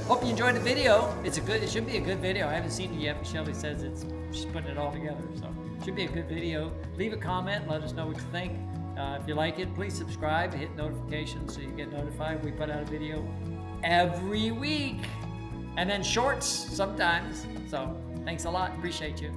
hope you enjoyed the video. It should be a good video. I haven't seen it yet, but Shelly says she's putting it all together. So, it should be a good video. Leave a comment, let us know what you think. If you like it, please subscribe, hit notifications so you get notified. We put out a video every week. And then shorts sometimes. So thanks a lot. Appreciate you.